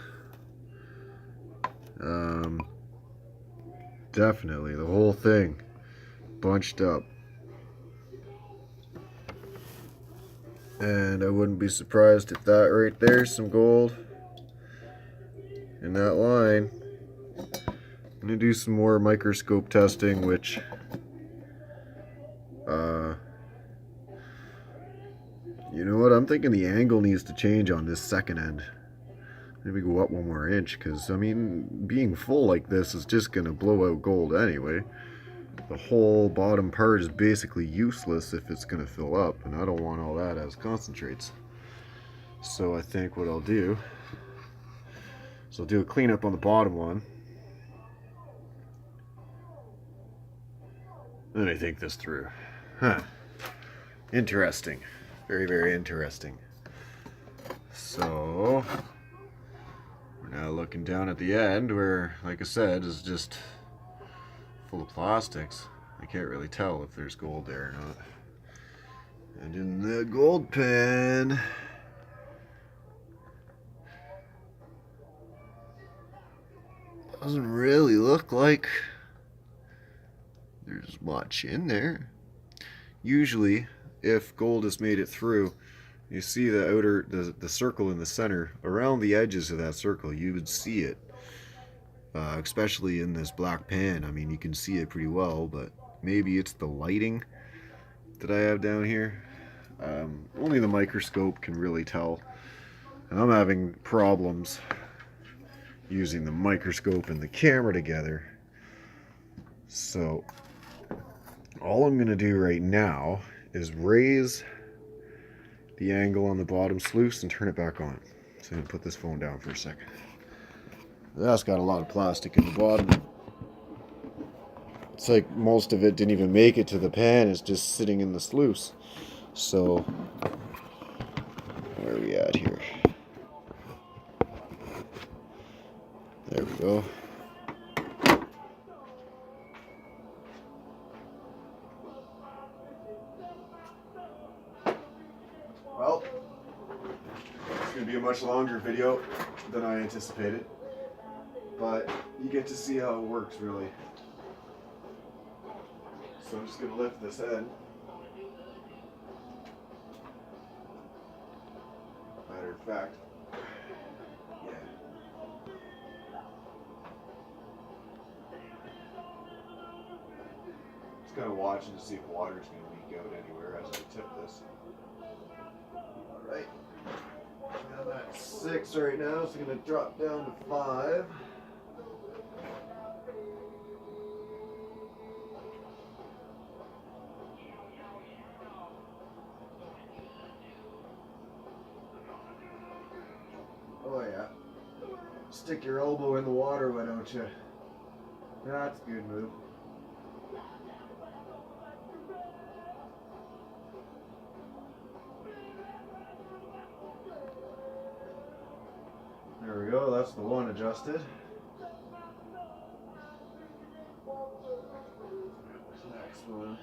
Definitely the whole thing bunched up. And I wouldn't be surprised if that right there's some gold in that line. I'm gonna do some more microscope testing, which you know what, I'm thinking the angle needs to change on this second end. Maybe go up 1 more inch, because I mean, being full like this is just gonna blow out gold anyway. The whole bottom part is basically useless if it's gonna fill up, and I don't want all that as concentrates. So I think what I'll do is I'll do a cleanup on the bottom one. Let me think this through. Interesting. Very, very interesting. So we're now looking down at the end where, like I said, is just full of plastics. I can't really tell if there's gold there or not. And in the gold pen, doesn't really look like there's much in there. Usually, if gold has made it through, you see the outer, the circle in the center. Around the edges of that circle, you would see it. Especially in this black pan. I mean, you can see it pretty well, but maybe it's the lighting that I have down here. Only the microscope can really tell. And I'm having problems using the microscope and the camera together. So all I'm going to do right now is raise the angle on the bottom sluice and turn it back on. So I'm going to put this phone down for a second. That's got a lot of plastic in the bottom. It's like most of it didn't even make it to the pan. It's just sitting in the sluice. So where are we at here? There we go. Well, it's going to be a much longer video than I anticipated, but you get to see how it works really. So I'm just going to lift this head. fact, yeah. Just kind of watching to see if water's going to leak out anywhere as I tip this. Alright. I'm at 6 right now, so I'm going to drop down to 5. Oh yeah. Stick your elbow in the water, why don't you? That's a good move. There we go, that's the one adjusted. What's the next one?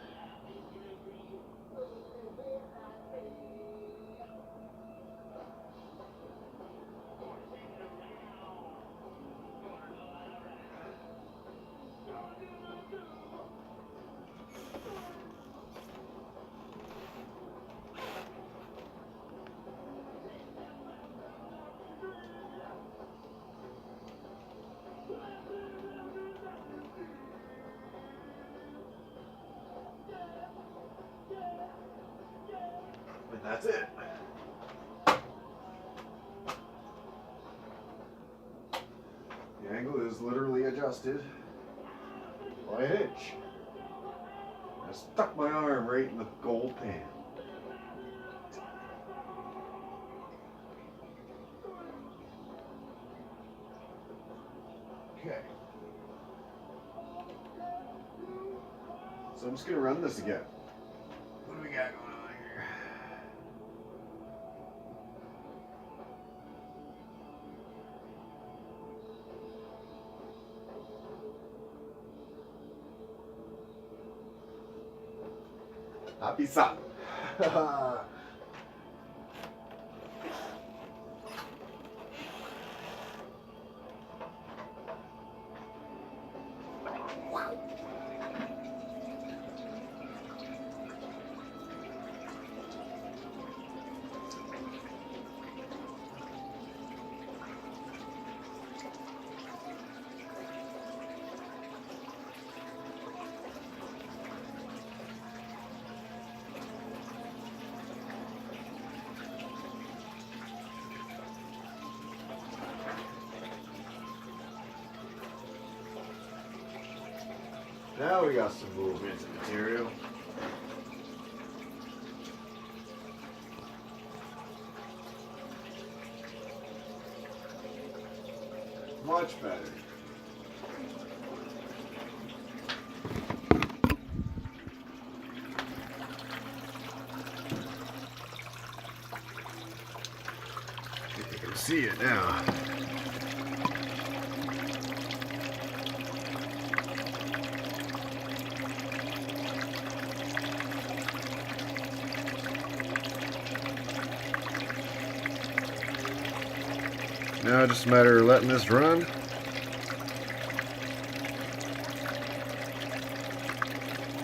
And that's it. The angle is literally adjusted by an inch. I stuck my arm right in the gold pan. Okay. So I'm just going to run this again. What do we got going on here? Happy son. Now we got some movement in material. Much better. You can see it now. Now just a matter of letting this run.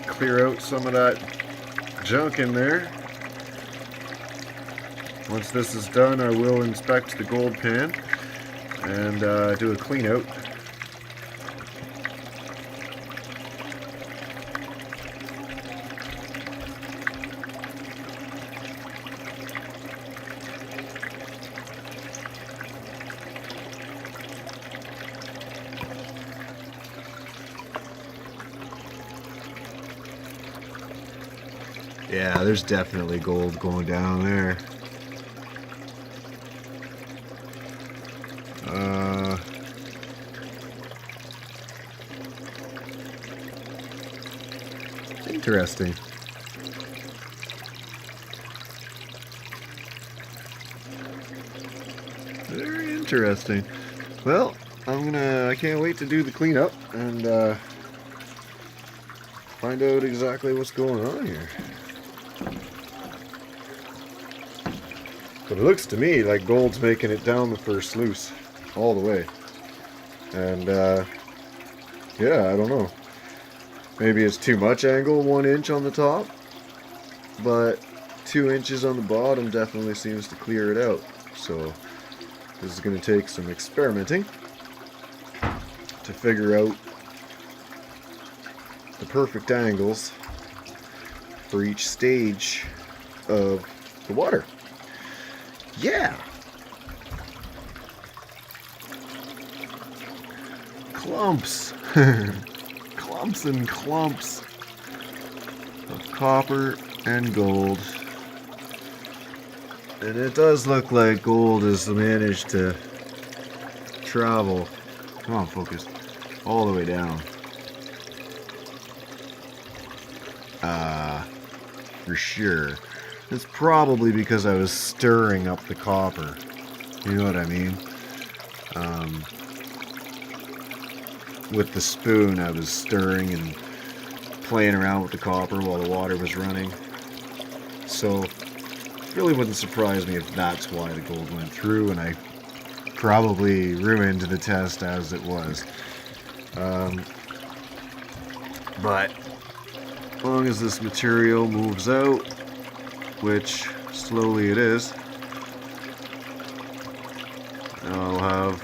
Clear out some of that junk in there. Once this is done, I will inspect the gold pan and do a clean out. Yeah, there's definitely gold going down there. Interesting. Very interesting. Well, I can't wait to do the cleanup and find out exactly what's going on here. But it looks to me like gold's making it down the first sluice all the way. And yeah, I don't know. Maybe it's too much angle, 1 inch on the top, but 2 inches on the bottom definitely seems to clear it out. So this is going to take some experimenting to figure out the perfect angles for each stage of the water. Yeah! Clumps! Clumps and clumps of copper and gold. And it does look like gold has managed to travel, come on focus, all the way down. For sure. It's probably because I was stirring up the copper. You know what I mean? With the spoon, I was stirring and playing around with the copper while the water was running. So, it really wouldn't surprise me if that's why the gold went through, and I probably ruined the test as it was. But as long as this material moves out, which slowly it is, I'll have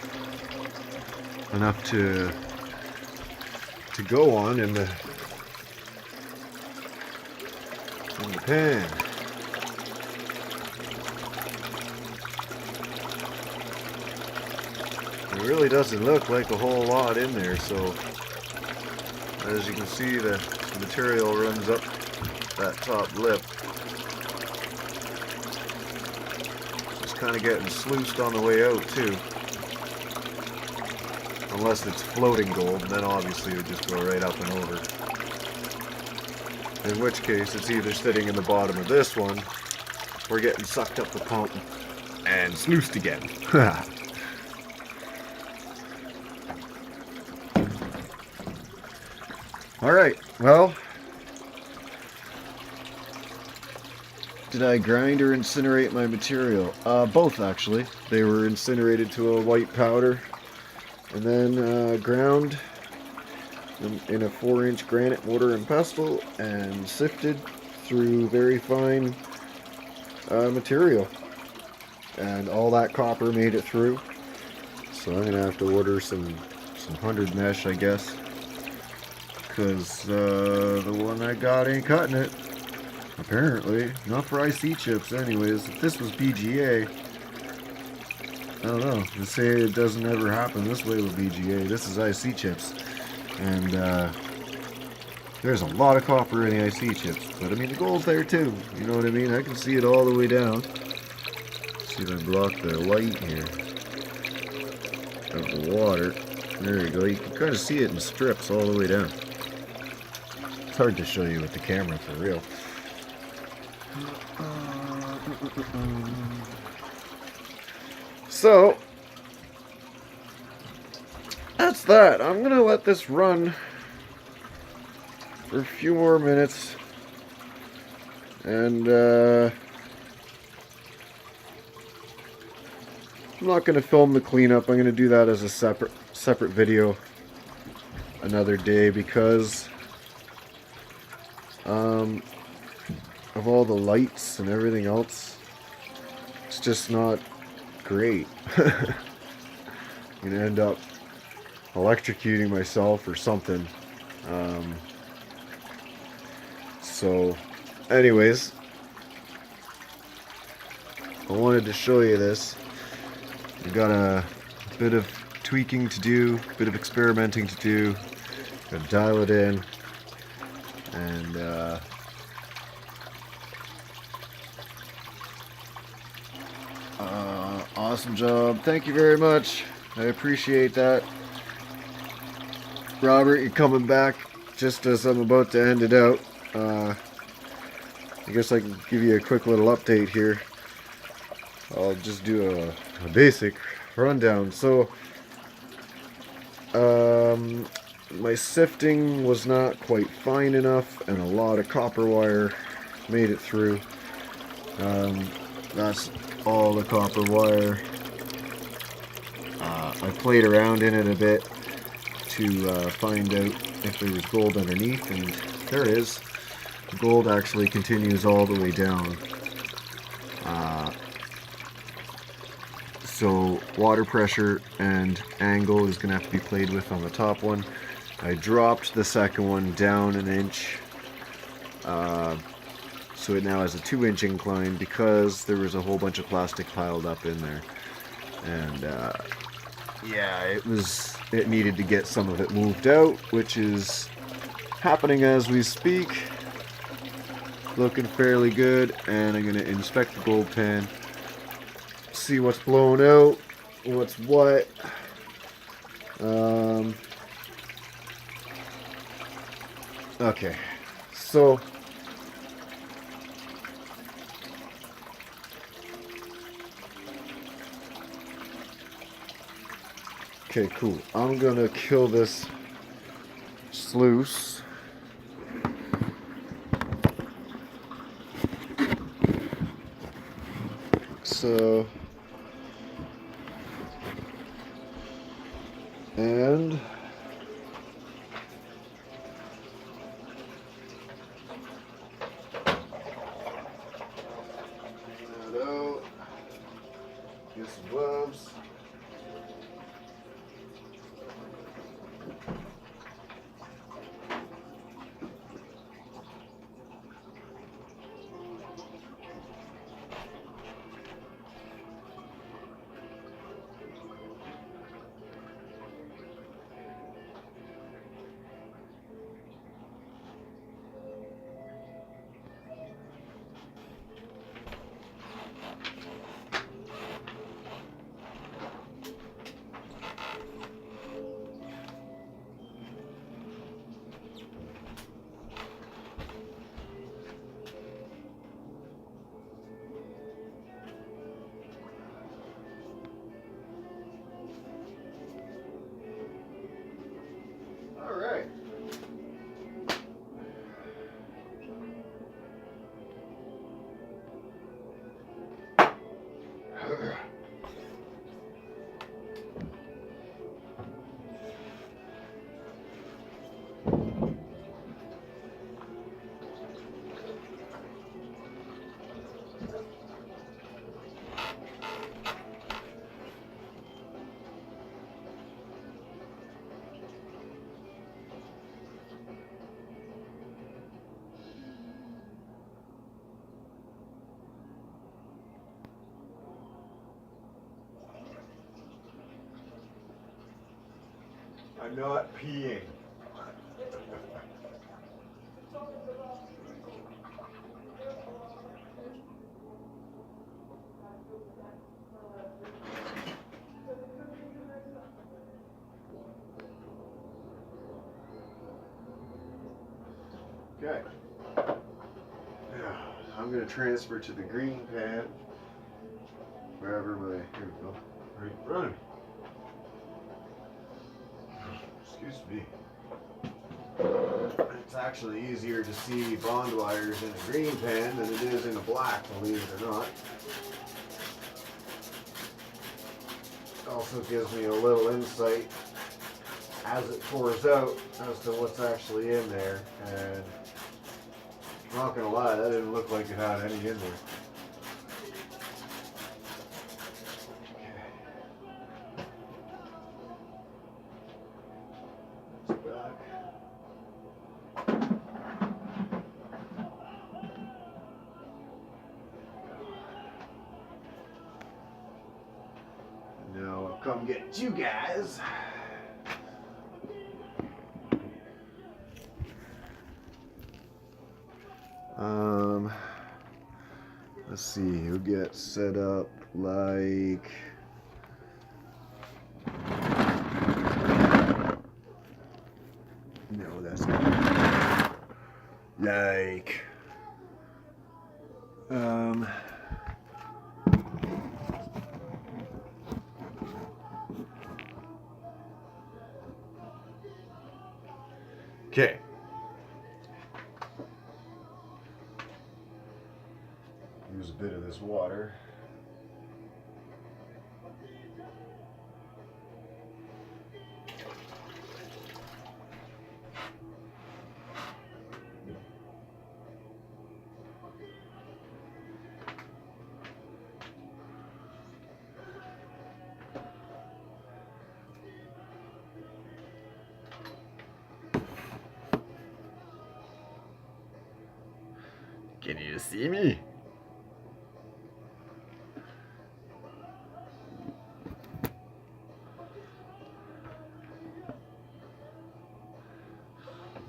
enough to go on in the pan. It really doesn't look like a whole lot in there, so as you can see, the material runs up that top lip. It's kind of getting sluiced on the way out too. Unless it's floating gold, then obviously it would just go right up and over. In which case, it's either sitting in the bottom of this one, or getting sucked up the pump and sluiced again. Alright, well, did I grind or incinerate my material? Both actually. They were incinerated to a white powder and then ground in a 4-inch granite mortar and pestle and sifted through very fine material. And all that copper made it through. So I'm going to have to order some 100 mesh, I guess. Because the one I got ain't cutting it. Apparently. Not for IC chips anyways. If this was BGA, I don't know. They say it doesn't ever happen this way with BGA. This is IC chips. And there's a lot of copper in the IC chips. But I mean, the gold's there too. You know what I mean? I can see it all the way down. See if I block the light here of the water. There you go. You can kind of see it in strips all the way down. It's hard to show you with the camera for real. So, that's that. I'm gonna let this run for a few more minutes. And, I'm not gonna film the cleanup. I'm gonna do that as a separate video another day because of all the lights and everything else. It's just not great. I'm gonna end up electrocuting myself or something. So anyways, I wanted to show you this. We've got a bit of tweaking to do, a bit of experimenting to do. Gotta dial it in. And awesome job. Thank you very much. I appreciate that. Robert, you're coming back just as I'm about to end it out. I guess I can give you a quick little update here. I'll just do a basic rundown. So, my sifting was not quite fine enough, and a lot of copper wire made it through. That's all the copper wire. I played around in it a bit to find out if there was gold underneath, and there is. The gold actually continues all the way down. So water pressure and angle is going to have to be played with on the top one. I dropped the second one down an inch. So it now has a 2-inch incline because there was a whole bunch of plastic piled up in there. And yeah, it needed to get some of it moved out, which is happening as we speak. Looking fairly good, and I'm going to inspect the gold pan, see what's blown out, what's what. Okay, so okay, cool. I'm gonna kill this sluice. So, and that out. Get some gloves. All right. I'm not peeing. Okay. Now, I'm going to transfer to the green pan. Wherever my, here we go. Right in front of me. Excuse me. It's actually easier to see bond wires in a green pan than it is in a black, believe it or not. It also gives me a little insight as it pours out as to what's actually in there. And I'm not gonna lie, that didn't look like it had any in there. Now I'll come get you guys. Let's see, he'll get set up like no, that's not like okay. Use a bit of this water. Can you see me?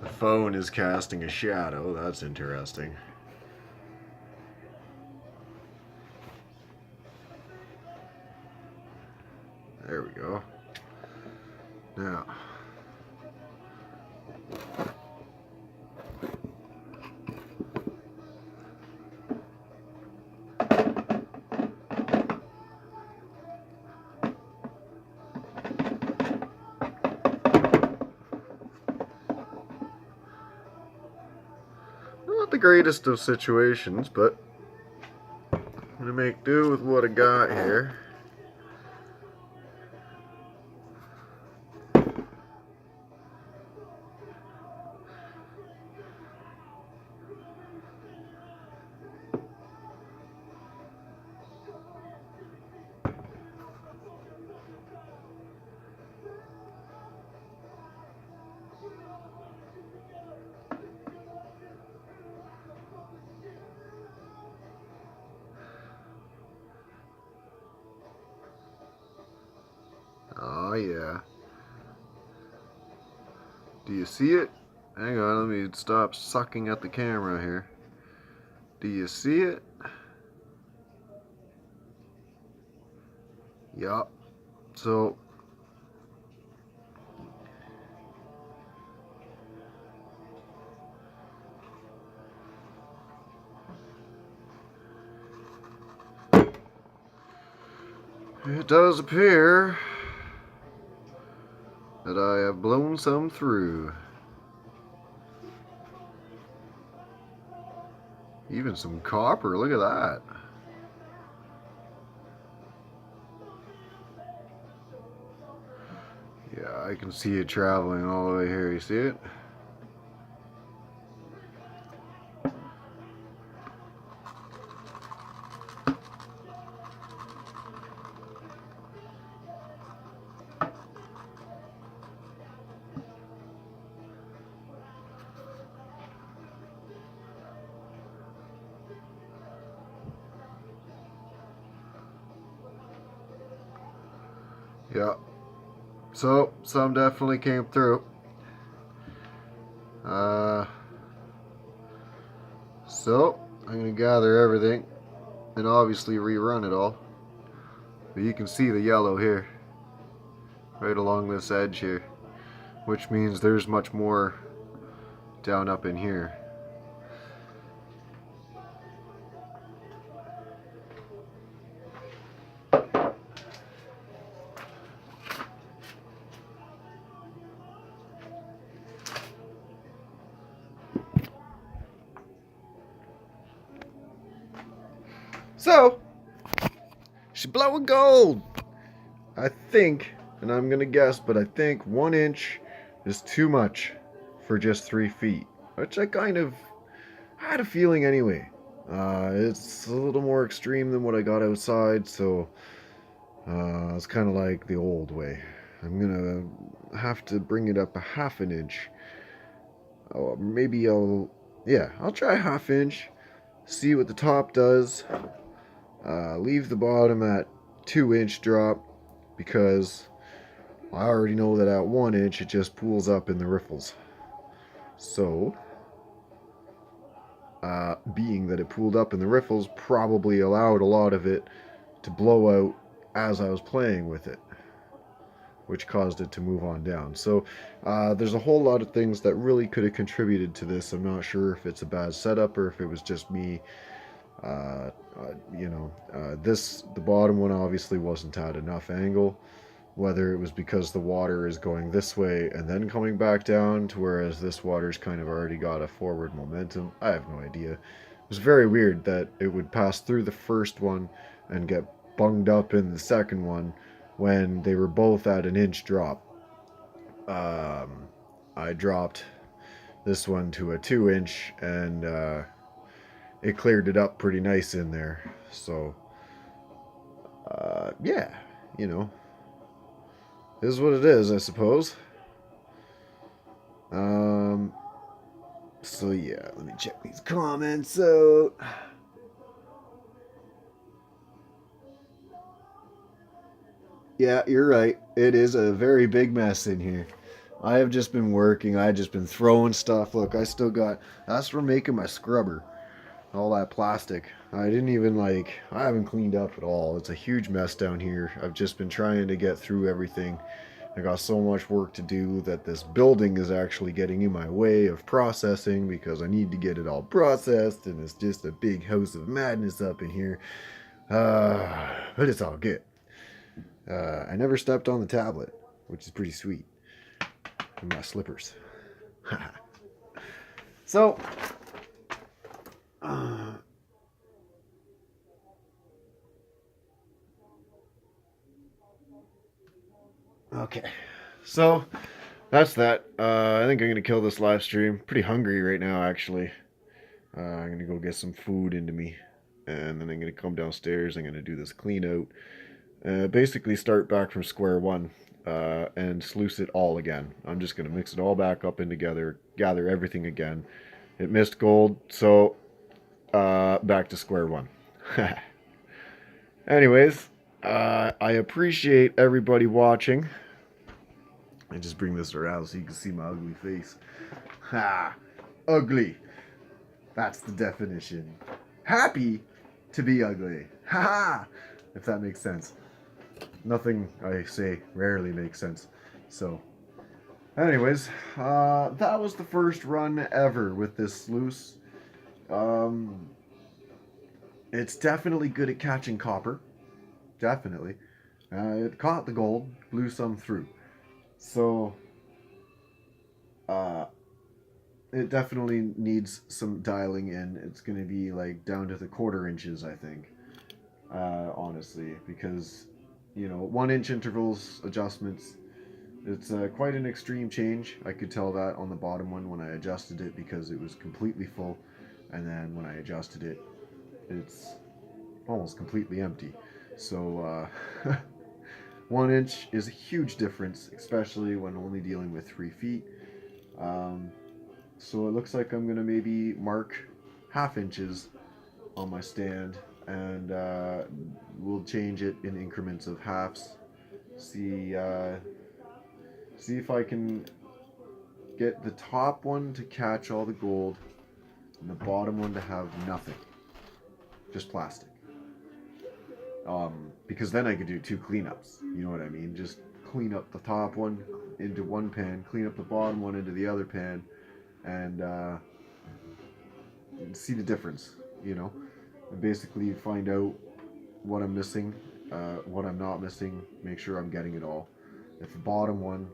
The phone is casting a shadow. That's interesting. There we go. Now. Not the greatest of situations, but I'm gonna make do with what I got here. Oh yeah. Do you see it? Hang on, let me stop sucking at the camera here. Do you see it? Yup. So it does appear that I have blown some through. Even some copper, look at that. Yeah, I can see it traveling all the way here, you see it? Yeah. So, some definitely came through. So, I'm going to gather everything and obviously rerun it all. But you can see the yellow here, right along this edge here, which means there's much more down up in here. So, she's blowing gold. I think, and I'm gonna guess, but I think 1 inch is too much for just 3 feet, which I kind of had a feeling anyway. It's a little more extreme than what I got outside, so it's kind of like the old way. I'm gonna have to bring it up a 1/2 inch. Oh, maybe I'll try a 1/2 inch, see what the top does. Leave the bottom at 2 inch drop because I already know that at 1 inch it just pools up in the riffles. So, being that it pooled up in the riffles probably allowed a lot of it to blow out as I was playing with it, which caused it to move on down. So there's a whole lot of things that really could have contributed to this. I'm not sure if it's a bad setup or if it was just me. The bottom one obviously wasn't at enough angle, whether it was because the water is going this way and then coming back down to whereas this water's kind of already got a forward momentum. I have no idea. It was very weird that it would pass through the first one and get bunged up in the second one when they were both at an inch drop. I dropped this one to a 2 inch and it cleared it up pretty nice in there. So, yeah, is what it is, I suppose. So yeah, let me check these comments out. Yeah, you're right. It is a very big mess in here. I have just been working. I've just been throwing stuff. Look, I still got. That's for making my scrubber. All that plastic. I didn't even like. I haven't cleaned up at all. It's a huge mess down here. I've just been trying to get through everything. I got so much work to do that this building is actually getting in my way of processing because I need to get it all processed, and it's just a big house of madness up in here. But it's all good. I never stepped on the tablet, which is pretty sweet. In my slippers. So, okay. So, that's that. I think I'm going to kill this live stream. Pretty hungry right now, actually. I'm going to go get some food into me. And then I'm going to come downstairs. I'm going to do this clean out. Basically, start back from square one. And sluice it all again. I'm just going to mix it all back up in together. Gather everything again. It missed gold. So, back to square one. Anyways, I appreciate everybody watching. I just bring this around so you can see my ugly face. Ha! Ugly. That's the definition. Happy to be ugly. Ha ha! If that makes sense. Nothing I say rarely makes sense. So, anyways, that was the first run ever with this sluice. It's definitely good at catching copper. Definitely. It caught the gold, blew some through. So, it definitely needs some dialing in. It's going to be like down to the 1/4 inches, I think. Honestly, because, 1 inch intervals, adjustments, it's quite an extreme change. I could tell that on the bottom one when I adjusted it because it was completely full. And then when I adjusted it, it's almost completely empty. So, 1 inch is a huge difference, especially when only dealing with 3 feet. So it looks like I'm gonna maybe mark 1/2 inches on my stand, and we'll change it in increments of halves. See if I can get the top one to catch all the gold, and the bottom one to have nothing, just plastic. Because then I could do 2 cleanups. You know what I mean? Just clean up the top one into one pan, clean up the bottom one into the other pan, and see the difference. And basically find out what I'm missing, what I'm not missing, make sure I'm getting it all. If the bottom one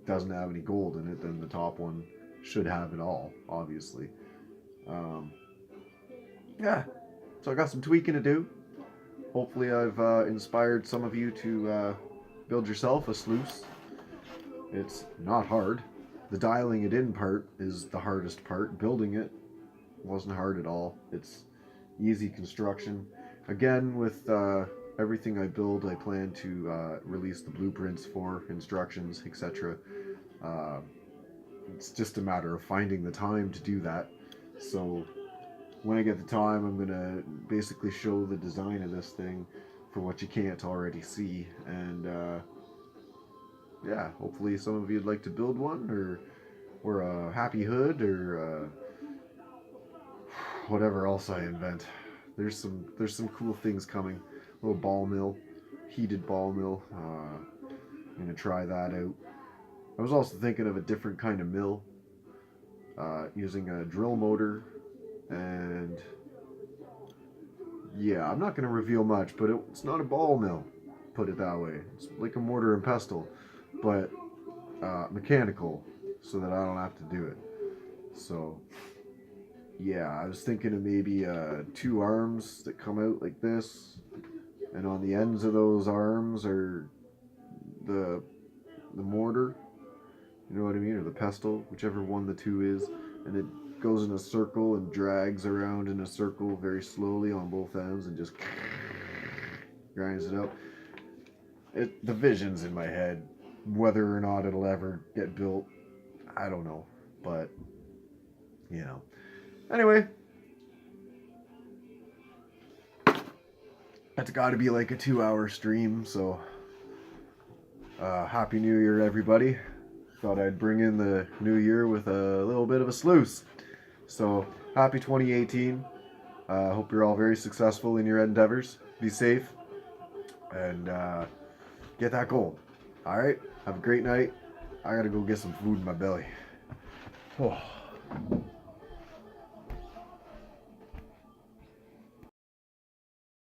doesn't have any gold in it, then the top one should have it all, obviously. Yeah, so I got some tweaking to do. Hopefully I've inspired some of you to build yourself a sluice. It's not hard. The dialing it in part is the hardest part. Building it wasn't hard at all. It's easy construction. Again, with everything I build, I plan to release the blueprints for instructions, etc. It's just a matter of finding the time to do that. So when I get the time, I'm gonna basically show the design of this thing for what you can't already see, and yeah, hopefully some of you'd like to build one, or a happy hood, or whatever else I invent. There's some cool things coming. A little ball mill, heated ball mill. I'm gonna try that out. I was also thinking of a different kind of mill, using a drill motor, and yeah, I'm not gonna reveal much, but it's not a ball mill. Put it that way. It's like a mortar and pestle, but mechanical, so that I don't have to do it. So yeah, I was thinking of maybe 2 arms that come out like this, and on the ends of those arms are the mortar, you know what I mean, or the pestle, whichever one the 2 is, and it goes in a circle and drags around in a circle very slowly on both ends and just grinds it up. The vision's in my head. Whether or not it'll ever get built, I don't know, but you know. Anyway, that's got to be like a 2-hour stream, so Happy New Year, everybody. Thought I'd bring in the new year with a little bit of a sluice. So, happy 2018. Hope you're all very successful in your endeavors. Be safe and get that gold. All right, have a great night. I gotta go get some food in my belly. Oh.